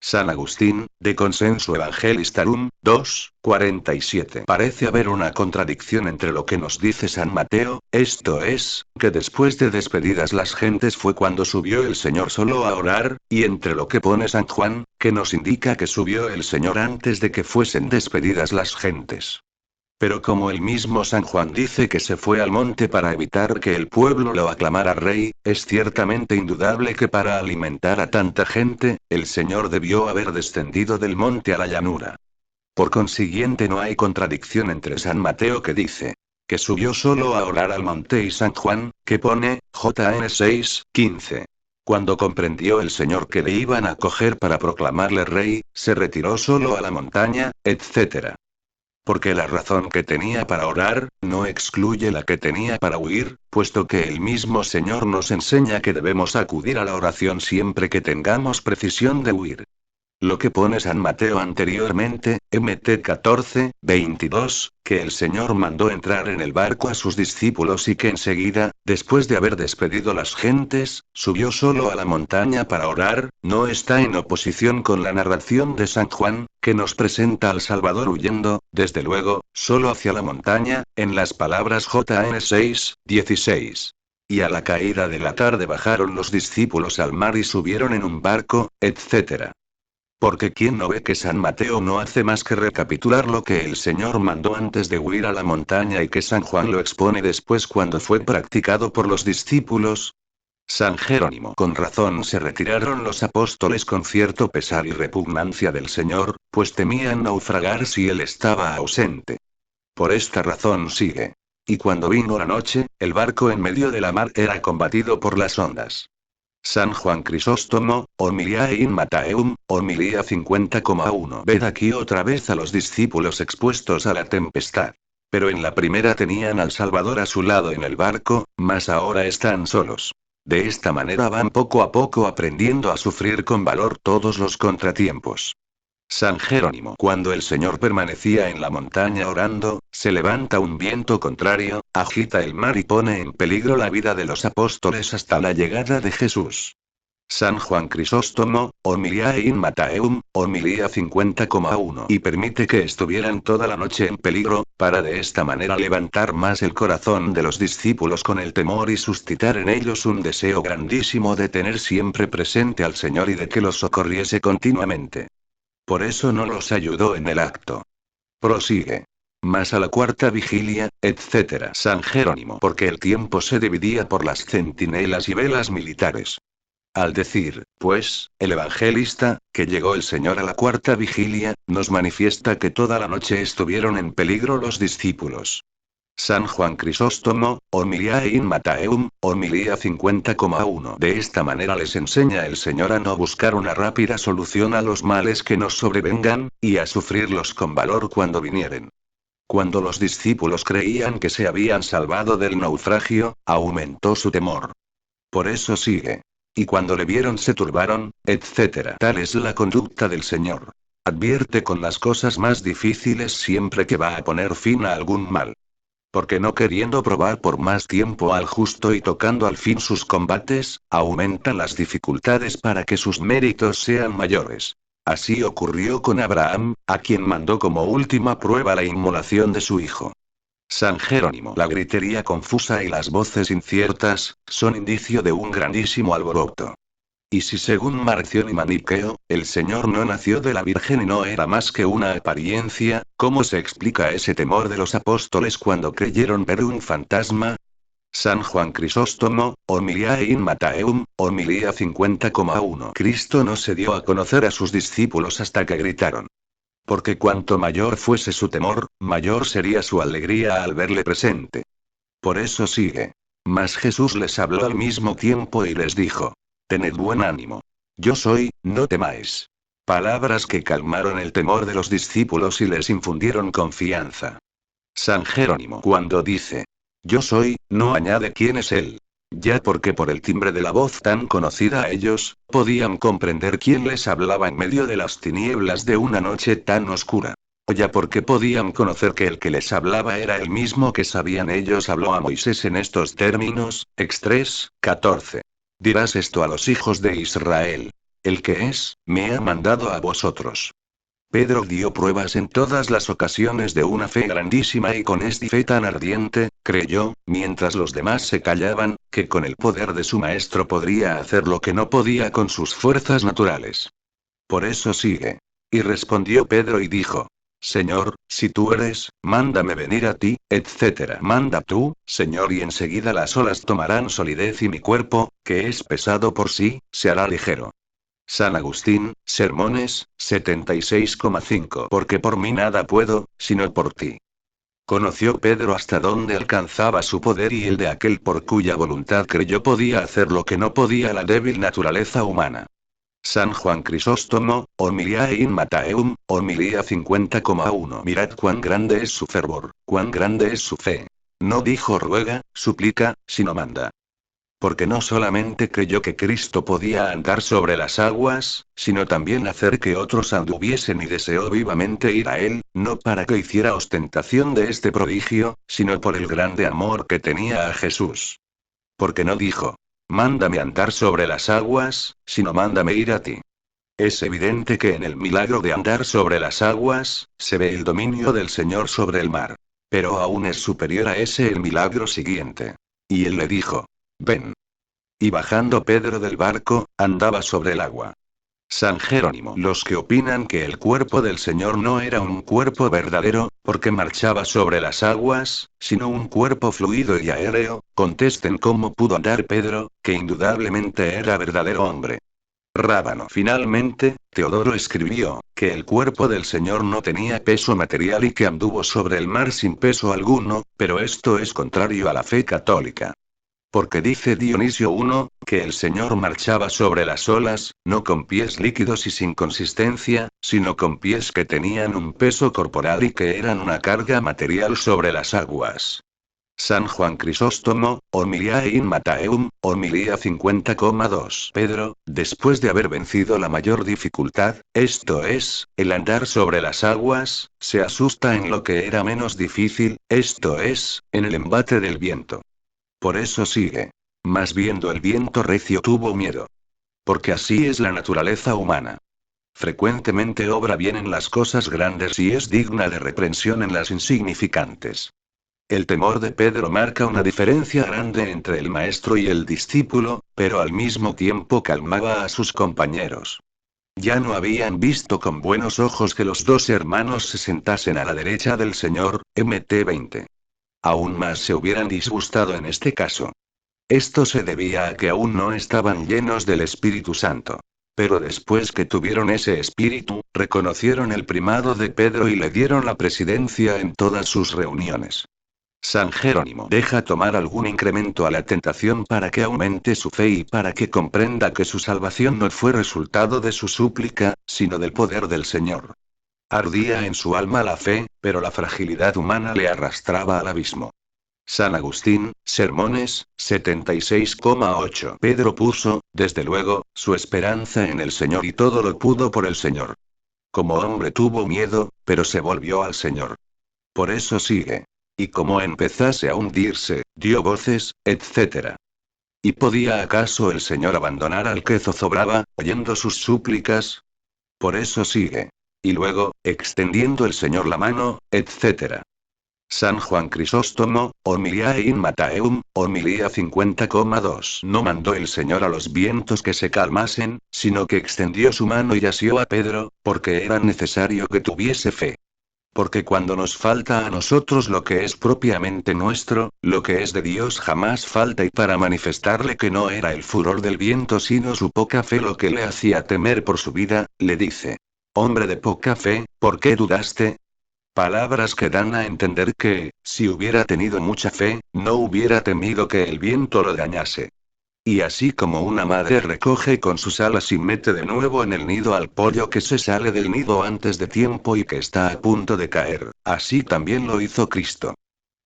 San Agustín, de Consenso Evangelistarum, 2:47. Parece haber una contradicción entre lo que nos dice San Mateo, esto es, que después de despedidas las gentes fue cuando subió el Señor solo a orar, y entre lo que pone San Juan, que nos indica que subió el Señor antes de que fuesen despedidas las gentes. Pero como el mismo San Juan dice que se fue al monte para evitar que el pueblo lo aclamara rey, es ciertamente indudable que para alimentar a tanta gente, el Señor debió haber descendido del monte a la llanura. Por consiguiente no hay contradicción entre San Mateo que dice que subió solo a orar al monte y San Juan, que pone, JN 6:15. Cuando comprendió el Señor que le iban a coger para proclamarle rey, se retiró solo a la montaña, etc. Porque la razón que tenía para orar, no excluye la que tenía para huir, puesto que el mismo Señor nos enseña que debemos acudir a la oración siempre que tengamos precisión de huir. Lo que pone San Mateo anteriormente, MT 14:22, que el Señor mandó entrar en el barco a sus discípulos y que enseguida, después de haber despedido las gentes, subió solo a la montaña para orar, no está en oposición con la narración de San Juan, que nos presenta al Salvador huyendo, desde luego, solo hacia la montaña, en las palabras JN 6:16. Y a la caída de la tarde bajaron los discípulos al mar y subieron en un barco, etc. Porque ¿quién no ve que San Mateo no hace más que recapitular lo que el Señor mandó antes de huir a la montaña y que San Juan lo expone después cuando fue practicado por los discípulos? San Jerónimo: con razón se retiraron los apóstoles con cierto pesar y repugnancia del Señor, pues temían naufragar si él estaba ausente. Por esta razón sigue. Y cuando vino la noche, el barco en medio de la mar era combatido por las ondas. San Juan Crisóstomo, Homiliae in Mattheum, homilía 50,1. Ved aquí otra vez a los discípulos expuestos a la tempestad. Pero en la primera tenían al Salvador a su lado en el barco, mas ahora están solos. De esta manera van poco a poco aprendiendo a sufrir con valor todos los contratiempos. San Jerónimo: cuando el Señor permanecía en la montaña orando, se levanta un viento contrario, agita el mar y pone en peligro la vida de los apóstoles hasta la llegada de Jesús. San Juan Crisóstomo, Homilia in Mattheum, homilía 50,1. Y permite que estuvieran toda la noche en peligro, para de esta manera levantar más el corazón de los discípulos con el temor y suscitar en ellos un deseo grandísimo de tener siempre presente al Señor y de que los socorriese continuamente. Por eso no los ayudó en el acto. Prosigue. Mas a la cuarta vigilia, etc. San Jerónimo, porque el tiempo se dividía por las centinelas y velas militares. Al decir, pues, el evangelista, que llegó el Señor a la cuarta vigilia, nos manifiesta que toda la noche estuvieron en peligro los discípulos. San Juan Crisóstomo, Homilia in Mattheum, homilía 50,1. De esta manera les enseña el Señor a no buscar una rápida solución a los males que nos sobrevengan, y a sufrirlos con valor cuando vinieren. Cuando los discípulos creían que se habían salvado del naufragio, aumentó su temor. Por eso sigue. Y cuando le vieron se turbaron, etc. Tal es la conducta del Señor. Advierte con las cosas más difíciles siempre que va a poner fin a algún mal. Porque no queriendo probar por más tiempo al justo y tocando al fin sus combates, aumentan las dificultades para que sus méritos sean mayores. Así ocurrió con Abraham, a quien mandó como última prueba la inmolación de su hijo. San Jerónimo. La gritería confusa y las voces inciertas, son indicio de un grandísimo alboroto. Y si según Marción y Maniqueo, el Señor no nació de la Virgen y no era más que una apariencia, ¿cómo se explica ese temor de los apóstoles cuando creyeron ver un fantasma? San Juan Crisóstomo, Homilia in Mattheum, homilía 50,1. Cristo no se dio a conocer a sus discípulos hasta que gritaron. Porque cuanto mayor fuese su temor, mayor sería su alegría al verle presente. Por eso sigue. Mas Jesús les habló al mismo tiempo y les dijo: Tened buen ánimo. Yo soy, no temáis. Palabras que calmaron el temor de los discípulos y les infundieron confianza. San Jerónimo cuando dice: Yo soy, no añade quién es él. Ya porque por el timbre de la voz tan conocida a ellos, podían comprender quién les hablaba en medio de las tinieblas de una noche tan oscura. O ya porque podían conocer que el que les hablaba era el mismo que sabían ellos habló a Moisés en estos términos, Ex 3:14. Dirás esto a los hijos de Israel. El que es, me ha mandado a vosotros. Pedro dio pruebas en todas las ocasiones de una fe grandísima y con esta fe tan ardiente, creyó, mientras los demás se callaban, que con el poder de su maestro podría hacer lo que no podía con sus fuerzas naturales. Por eso sigue. Y respondió Pedro y dijo: Señor, si tú eres, mándame venir a ti, etc. Manda tú, Señor, y enseguida las olas tomarán solidez y mi cuerpo, que es pesado por sí, se hará ligero. San Agustín, Sermones, 76,5. Porque por mí nada puedo, sino por ti. Conoció Pedro hasta dónde alcanzaba su poder y el de aquel por cuya voluntad creyó podía hacer lo que no podía la débil naturaleza humana. San Juan Crisóstomo, Homilia in Mattheum, homilía 50,1. Mirad cuán grande es su fervor, cuán grande es su fe. No dijo ruega, suplica, sino manda. Porque no solamente creyó que Cristo podía andar sobre las aguas, sino también hacer que otros anduviesen y deseó vivamente ir a él, no para que hiciera ostentación de este prodigio, sino por el grande amor que tenía a Jesús. Porque no dijo: Mándame andar sobre las aguas, sino mándame ir a ti. Es evidente que en el milagro de andar sobre las aguas, se ve el dominio del Señor sobre el mar. Pero aún es superior a ese el milagro siguiente. Y él le dijo: Ven. Y bajando Pedro del barco, andaba sobre el agua. San Jerónimo. Los que opinan que el cuerpo del Señor no era un cuerpo verdadero, porque marchaba sobre las aguas, sino un cuerpo fluido y aéreo, contesten cómo pudo andar Pedro, que indudablemente era verdadero hombre. Rábano. Finalmente, Teodoro escribió, que el cuerpo del Señor no tenía peso material y que anduvo sobre el mar sin peso alguno, pero esto es contrario a la fe católica. Porque dice Dionisio I, que el Señor marchaba sobre las olas, no con pies líquidos y sin consistencia, sino con pies que tenían un peso corporal y que eran una carga material sobre las aguas. San Juan Crisóstomo, Homilia in Mattheum, homilía 50,2. Pedro, después de haber vencido la mayor dificultad, esto es, el andar sobre las aguas, se asusta en lo que era menos difícil, esto es, en el embate del viento. Por eso sigue. Mas viendo el viento recio tuvo miedo. Porque así es la naturaleza humana. Frecuentemente obra bien en las cosas grandes y es digna de reprensión en las insignificantes. El temor de Pedro marca una diferencia grande entre el maestro y el discípulo, pero al mismo tiempo calmaba a sus compañeros. Ya no habían visto con buenos ojos que los dos hermanos se sentasen a la derecha del Señor, Mt 20. Aún más se hubieran disgustado en este caso. Esto se debía a que aún no estaban llenos del Espíritu Santo. Pero después que tuvieron ese espíritu, reconocieron el primado de Pedro y le dieron la presidencia en todas sus reuniones. San Jerónimo deja tomar algún incremento a la tentación para que aumente su fe y para que comprenda que su salvación no fue resultado de su súplica, sino del poder del Señor. Ardía en su alma la fe, pero la fragilidad humana le arrastraba al abismo. San Agustín, Sermones, 76,8. Pedro puso, desde luego, su esperanza en el Señor y todo lo pudo por el Señor. Como hombre tuvo miedo, pero se volvió al Señor. Por eso sigue. Y como empezase a hundirse, dio voces, etc. ¿Y podía acaso el Señor abandonar al que zozobraba, oyendo sus súplicas? Por eso sigue. Y luego, extendiendo el Señor la mano, etc. San Juan Crisóstomo, Homiliae in Matthäum, homilía 50,2. No mandó el Señor a los vientos que se calmasen, sino que extendió su mano y asió a Pedro, porque era necesario que tuviese fe. Porque cuando nos falta a nosotros lo que es propiamente nuestro, lo que es de Dios jamás falta, y para manifestarle que no era el furor del viento sino su poca fe lo que le hacía temer por su vida, le dice: Hombre de poca fe, ¿por qué dudaste? Palabras que dan a entender que, si hubiera tenido mucha fe, no hubiera temido que el viento lo dañase. Y así como una madre recoge con sus alas y mete de nuevo en el nido al pollo que se sale del nido antes de tiempo y que está a punto de caer, así también lo hizo Cristo.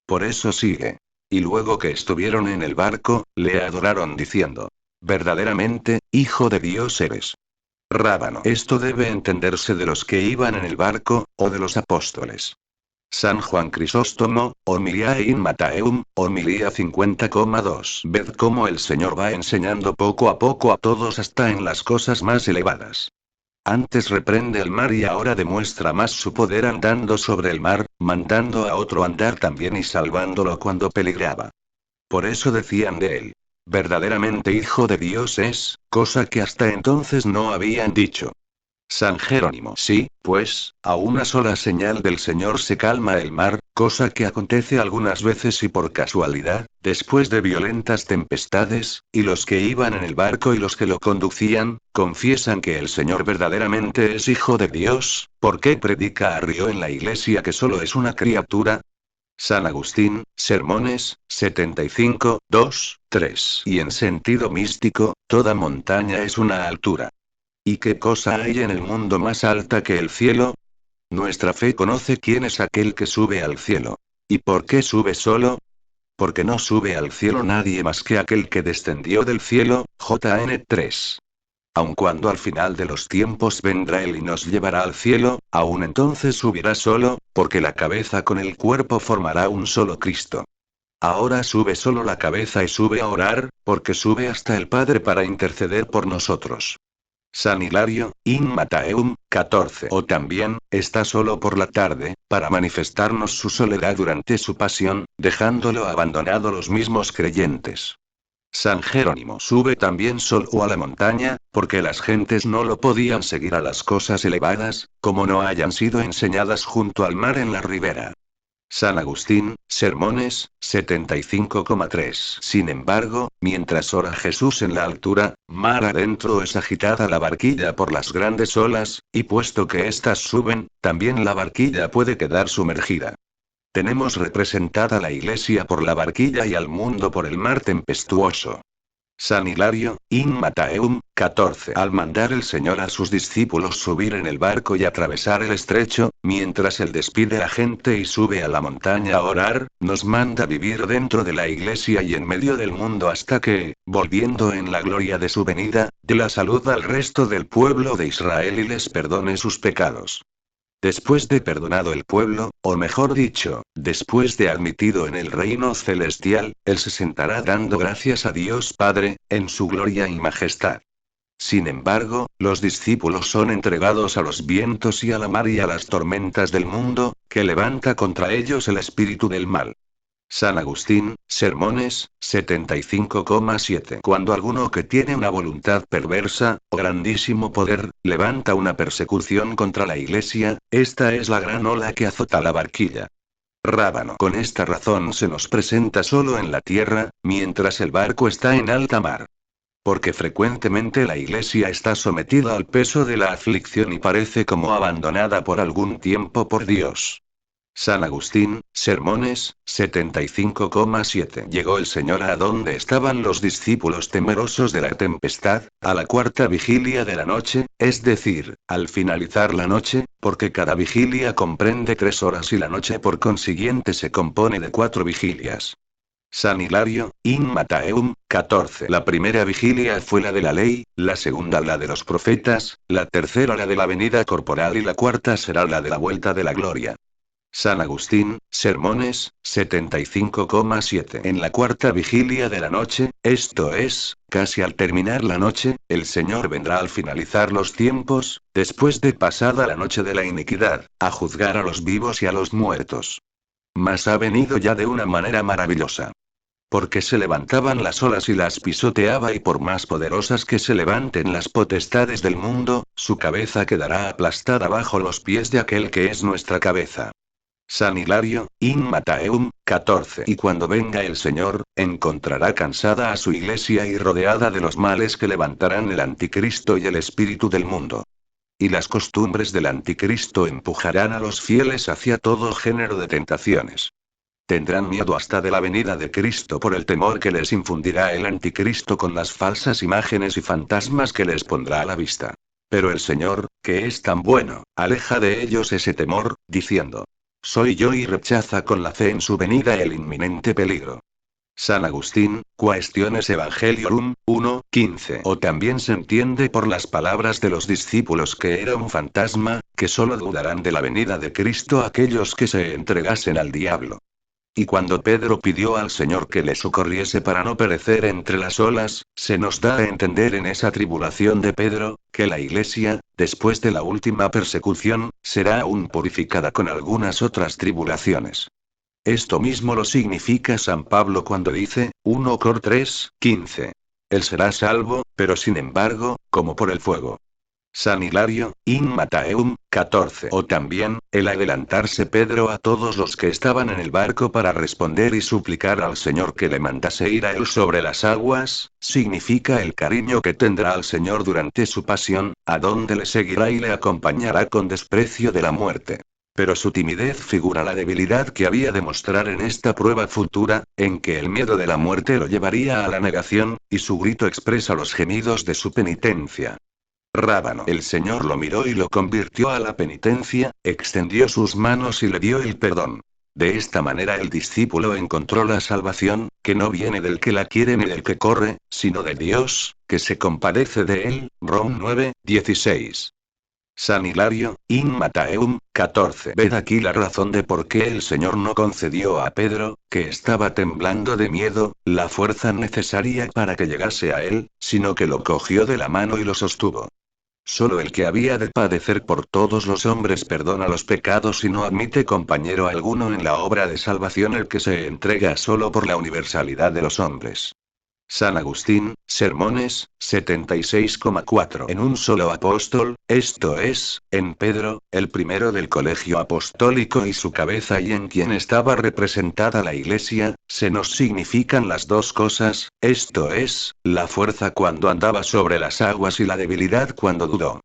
Por eso sigue. Y luego que estuvieron en el barco, le adoraron diciendo: Verdaderamente, Hijo de Dios eres. Rábano. Esto debe entenderse de los que iban en el barco, o de los apóstoles. San Juan Crisóstomo, Homiliae in Matthäum, homilía 50,2. Ved cómo el Señor va enseñando poco a poco a todos hasta en las cosas más elevadas. Antes reprende el mar y ahora demuestra más su poder andando sobre el mar, mandando a otro andar también y salvándolo cuando peligraba. Por eso decían de él: verdaderamente Hijo de Dios es, cosa que hasta entonces no habían dicho. San Jerónimo. Sí, pues, a una sola señal del Señor se calma el mar, cosa que acontece algunas veces y por casualidad, después de violentas tempestades, y los que iban en el barco y los que lo conducían, confiesan que el Señor verdaderamente es Hijo de Dios. ¿Por qué predica Arrio en la iglesia que solo es una criatura? San Agustín, Sermones, 75, 2, 3. Y en sentido místico, toda montaña es una altura. ¿Y qué cosa hay en el mundo más alta que el cielo? Nuestra fe conoce quién es aquel que sube al cielo. ¿Y por qué sube solo? Porque no sube al cielo nadie más que aquel que descendió del cielo, Jn 3. Aun cuando al final de los tiempos vendrá él y nos llevará al cielo, aún entonces subirá solo, porque la cabeza con el cuerpo formará un solo Cristo. Ahora sube solo la cabeza y sube a orar, porque sube hasta el Padre para interceder por nosotros. San Hilario, in Matthäum, 14. O también, está solo por la tarde, para manifestarnos su soledad durante su pasión, dejándolo abandonado los mismos creyentes. San Jerónimo sube también solo a la montaña, porque las gentes no lo podían seguir a las cosas elevadas, como no hayan sido enseñadas junto al mar en la ribera. San Agustín, Sermones, 75,3. Sin embargo, mientras ora Jesús en la altura, mar adentro es agitada la barquilla por las grandes olas, y puesto que éstas suben, también la barquilla puede quedar sumergida. Tenemos representada la Iglesia por la barquilla y al mundo por el mar tempestuoso. San Hilario, in Matthäum, 14. Al mandar el Señor a sus discípulos subir en el barco y atravesar el estrecho, mientras él despide a gente y sube a la montaña a orar, nos manda vivir dentro de la iglesia y en medio del mundo hasta que, volviendo en la gloria de su venida, dé la salud al resto del pueblo de Israel y les perdone sus pecados. Después de perdonado el pueblo, o mejor dicho, después de admitido en el reino celestial, él se sentará dando gracias a Dios Padre, en su gloria y majestad. Sin embargo, los discípulos son entregados a los vientos y a la mar y a las tormentas del mundo, que levanta contra ellos el espíritu del mal. San Agustín, Sermones, 75,7. Cuando alguno que tiene una voluntad perversa, o grandísimo poder, levanta una persecución contra la Iglesia, esta es la gran ola que azota la barquilla. Rábano. Con esta razón se nos presenta solo en la tierra, mientras el barco está en alta mar. Porque frecuentemente la Iglesia está sometida al peso de la aflicción y parece como abandonada por algún tiempo por Dios. San Agustín, Sermones, 75,7. Llegó el Señor a donde estaban los discípulos temerosos de la tempestad, a la cuarta vigilia de la noche, es decir, al finalizar la noche, porque cada vigilia comprende 3 horas y la noche por consiguiente se compone de 4 vigilias. San Hilario, In Matteum, 14. La primera vigilia fue la de la ley, la segunda la de los profetas, la tercera la de la venida corporal y la cuarta será la de la vuelta de la gloria. San Agustín, Sermones, 75,7. En la cuarta vigilia de la noche, esto es, casi al terminar la noche, el Señor vendrá al finalizar los tiempos, después de pasada la noche de la iniquidad, a juzgar a los vivos y a los muertos. Mas ha venido ya de una manera maravillosa. Porque se levantaban las olas y las pisoteaba y por más poderosas que se levanten las potestades del mundo, su cabeza quedará aplastada bajo los pies de aquel que es nuestra cabeza. San Hilario, In Matteum, 14. Y cuando venga el Señor, encontrará cansada a su iglesia y rodeada de los males que levantarán el anticristo y el espíritu del mundo. Y las costumbres del anticristo empujarán a los fieles hacia todo género de tentaciones. Tendrán miedo hasta de la venida de Cristo por el temor que les infundirá el anticristo con las falsas imágenes y fantasmas que les pondrá a la vista. Pero el Señor, que es tan bueno, aleja de ellos ese temor, diciendo: soy yo, y rechaza con la fe en su venida el inminente peligro. San Agustín, Quaestiones Evangeliorum, 1:15. O también se entiende por las palabras de los discípulos que era un fantasma, que solo dudarán de la venida de Cristo aquellos que se entregasen al diablo. Y cuando Pedro pidió al Señor que le socorriese para no perecer entre las olas, se nos da a entender en esa tribulación de Pedro, que la Iglesia, después de la última persecución, será aún purificada con algunas otras tribulaciones. Esto mismo lo significa San Pablo cuando dice, 1 Cor 3:15. Él será salvo, pero sin embargo, como por el fuego. San Hilario, In Matteum, 14. O también, el adelantarse Pedro a todos los que estaban en el barco para responder y suplicar al Señor que le mandase ir a él sobre las aguas, significa el cariño que tendrá al Señor durante su pasión, a donde le seguirá y le acompañará con desprecio de la muerte. Pero su timidez figura la debilidad que había de mostrar en esta prueba futura, en que el miedo de la muerte lo llevaría a la negación, y su grito expresa los gemidos de su penitencia. Rábano. El Señor lo miró y lo convirtió a la penitencia, extendió sus manos y le dio el perdón. De esta manera el discípulo encontró la salvación, que no viene del que la quiere ni del que corre, sino de Dios, que se compadece de él. Rom 9:16. San Hilario, In Matteum, 14. Ved aquí la razón de por qué el Señor no concedió a Pedro, que estaba temblando de miedo, la fuerza necesaria para que llegase a él, sino que lo cogió de la mano y lo sostuvo. Solo el que había de padecer por todos los hombres perdona los pecados y no admite compañero alguno en la obra de salvación el que se entrega solo por la universalidad de los hombres. San Agustín, Sermones, 76,4. En un solo apóstol, esto es, en Pedro, el primero del colegio apostólico y su cabeza y en quien estaba representada la Iglesia, se nos significan las dos cosas, esto es, la fuerza cuando andaba sobre las aguas y la debilidad cuando dudó.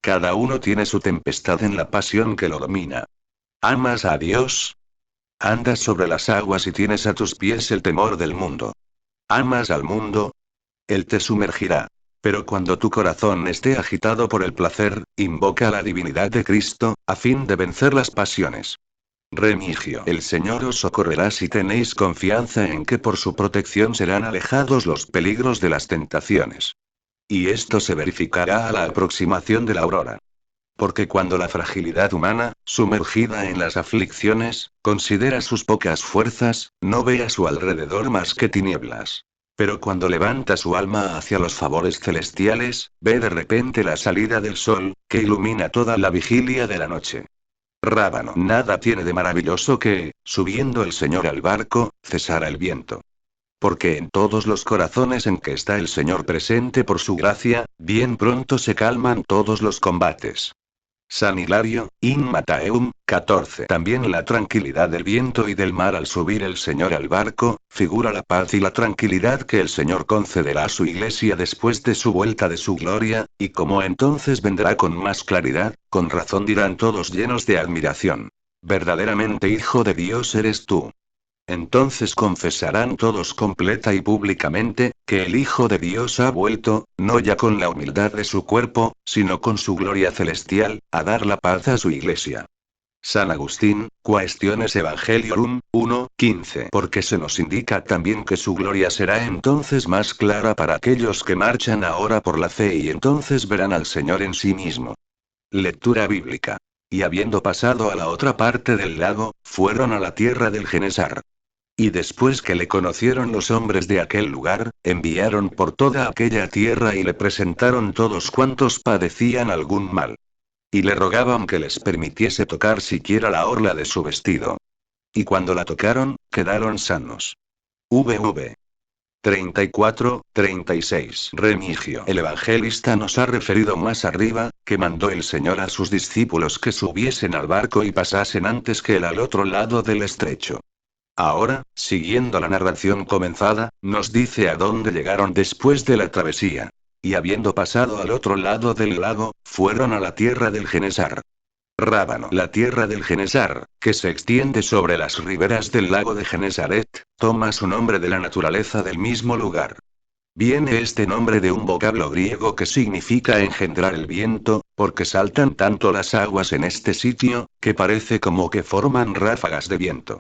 Cada uno tiene su tempestad en la pasión que lo domina. ¿Amas a Dios? Andas sobre las aguas y tienes a tus pies el temor del mundo. ¿Amas al mundo? Él te sumergirá. Pero cuando tu corazón esté agitado por el placer, invoca la divinidad de Cristo, a fin de vencer las pasiones. Remigio. El Señor os socorrerá si tenéis confianza en que por su protección serán alejados los peligros de las tentaciones. Y esto se verificará a la aproximación de la aurora. Porque cuando la fragilidad humana, sumergida en las aflicciones, considera sus pocas fuerzas, no ve a su alrededor más que tinieblas. Pero cuando levanta su alma hacia los favores celestiales, ve de repente la salida del sol, que ilumina toda la vigilia de la noche. Rábano. Nada tiene de maravilloso que, subiendo el Señor al barco, cesara el viento. Porque en todos los corazones en que está el Señor presente por su gracia, bien pronto se calman todos los combates. San Hilario, In Matteum, 14. También la tranquilidad del viento y del mar al subir el Señor al barco, figura la paz y la tranquilidad que el Señor concederá a su iglesia después de su vuelta de su gloria, y como entonces vendrá con más claridad, con razón dirán todos llenos de admiración. Verdaderamente Hijo de Dios eres tú. Entonces confesarán todos completa y públicamente, que el Hijo de Dios ha vuelto, no ya con la humildad de su cuerpo, sino con su gloria celestial, a dar la paz a su iglesia. San Agustín, Quaestiones Evangeliorum, 1:15. Porque se nos indica también que su gloria será entonces más clara para aquellos que marchan ahora por la fe y entonces verán al Señor en sí mismo. Lectura bíblica. Y habiendo pasado a la otra parte del lago, fueron a la tierra del Genesar. Y después que le conocieron los hombres de aquel lugar, enviaron por toda aquella tierra y le presentaron todos cuantos padecían algún mal. Y le rogaban que les permitiese tocar siquiera la orla de su vestido. Y cuando la tocaron, quedaron sanos. VV 34-36. Remigio. El evangelista nos ha referido más arriba, que mandó el Señor a sus discípulos que subiesen al barco y pasasen antes que él al otro lado del estrecho. Ahora, siguiendo la narración comenzada, nos dice a dónde llegaron después de la travesía. Y habiendo pasado al otro lado del lago, fueron a la tierra del Genesar. Rábano. La tierra del Genesar, que se extiende sobre las riberas del lago de Genesaret, toma su nombre de la naturaleza del mismo lugar. Viene este nombre de un vocablo griego que significa engendrar el viento, porque saltan tanto las aguas en este sitio, que parece como que forman ráfagas de viento.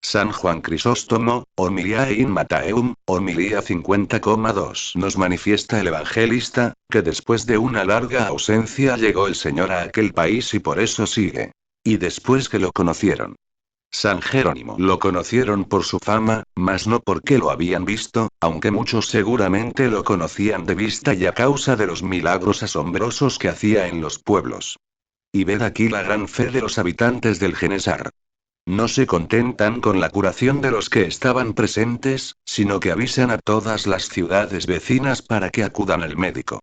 San Juan Crisóstomo, Homilia in Matteum, Homilía 50,2. Nos manifiesta el evangelista, que después de una larga ausencia llegó el Señor a aquel país y por eso sigue. Y después que lo conocieron. San Jerónimo. Lo conocieron por su fama, mas no porque lo habían visto, aunque muchos seguramente lo conocían de vista y a causa de los milagros asombrosos que hacía en los pueblos. Y ved aquí la gran fe de los habitantes del Genesar. No se contentan con la curación de los que estaban presentes, sino que avisan a todas las ciudades vecinas para que acudan al médico.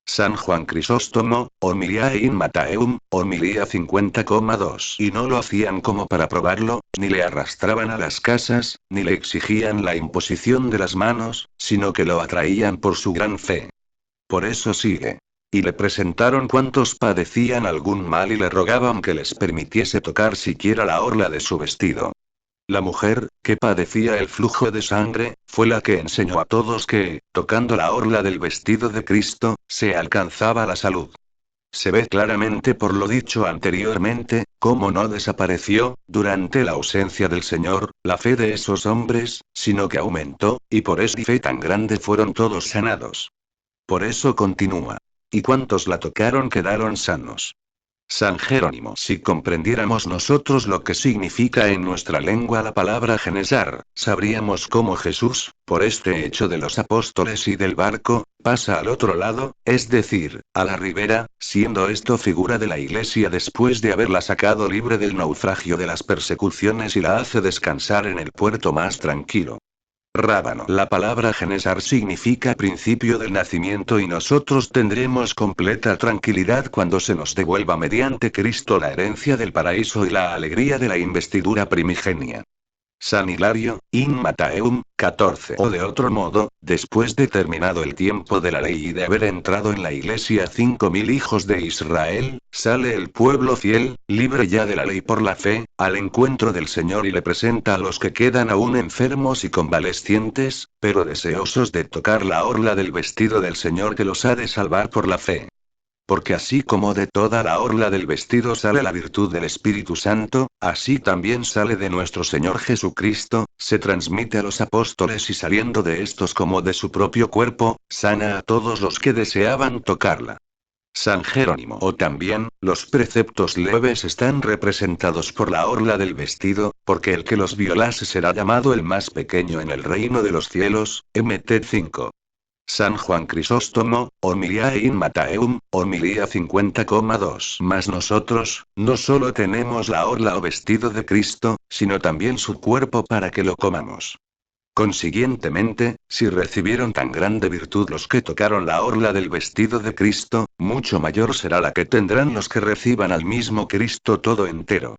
San Juan Crisóstomo, Homilia in Matteum, Homilía 50,2. Y no lo hacían como para probarlo, ni le arrastraban a las casas, ni le exigían la imposición de las manos, sino que lo atraían por su gran fe. Por eso sigue. Y le presentaron cuantos padecían algún mal y le rogaban que les permitiese tocar siquiera la orla de su vestido. La mujer, que padecía el flujo de sangre, fue la que enseñó a todos que, tocando la orla del vestido de Cristo, se alcanzaba la salud. Se ve claramente por lo dicho anteriormente, cómo no desapareció, durante la ausencia del Señor, la fe de esos hombres, sino que aumentó, y por esa fe tan grande fueron todos sanados. Por eso continúa. Y cuantos la tocaron quedaron sanos. San Jerónimo. Si comprendiéramos nosotros lo que significa en nuestra lengua la palabra Genesar, sabríamos cómo Jesús, por este hecho de los apóstoles y del barco, pasa al otro lado, es decir, a la ribera, siendo esto figura de la iglesia después de haberla sacado libre del naufragio de las persecuciones y la hace descansar en el puerto más tranquilo. Rábano. La palabra Genesar significa principio del nacimiento y nosotros tendremos completa tranquilidad cuando se nos devuelva mediante Cristo la herencia del paraíso y la alegría de la investidura primigenia. San Hilario, In Matteum, 14. O de otro modo, después de terminado el tiempo de la ley y de haber entrado en la iglesia 5.000 hijos de Israel, sale el pueblo fiel, libre ya de la ley por la fe, al encuentro del Señor y le presenta a los que quedan aún enfermos y convalecientes, pero deseosos de tocar la orla del vestido del Señor que los ha de salvar por la fe. Porque así como de toda la orla del vestido sale la virtud del Espíritu Santo, así también sale de nuestro Señor Jesucristo, se transmite a los apóstoles y saliendo de estos como de su propio cuerpo, sana a todos los que deseaban tocarla. San Jerónimo. O también, los preceptos leves están representados por la orla del vestido, porque el que los violase será llamado el más pequeño en el reino de los cielos. Mt 5. San Juan Crisóstomo, Homilia in Mattheum, Homilía 50,2. Mas nosotros, no solo tenemos la orla o vestido de Cristo, sino también su cuerpo para que lo comamos. Consiguientemente, si recibieron tan grande virtud los que tocaron la orla del vestido de Cristo, mucho mayor será la que tendrán los que reciban al mismo Cristo todo entero.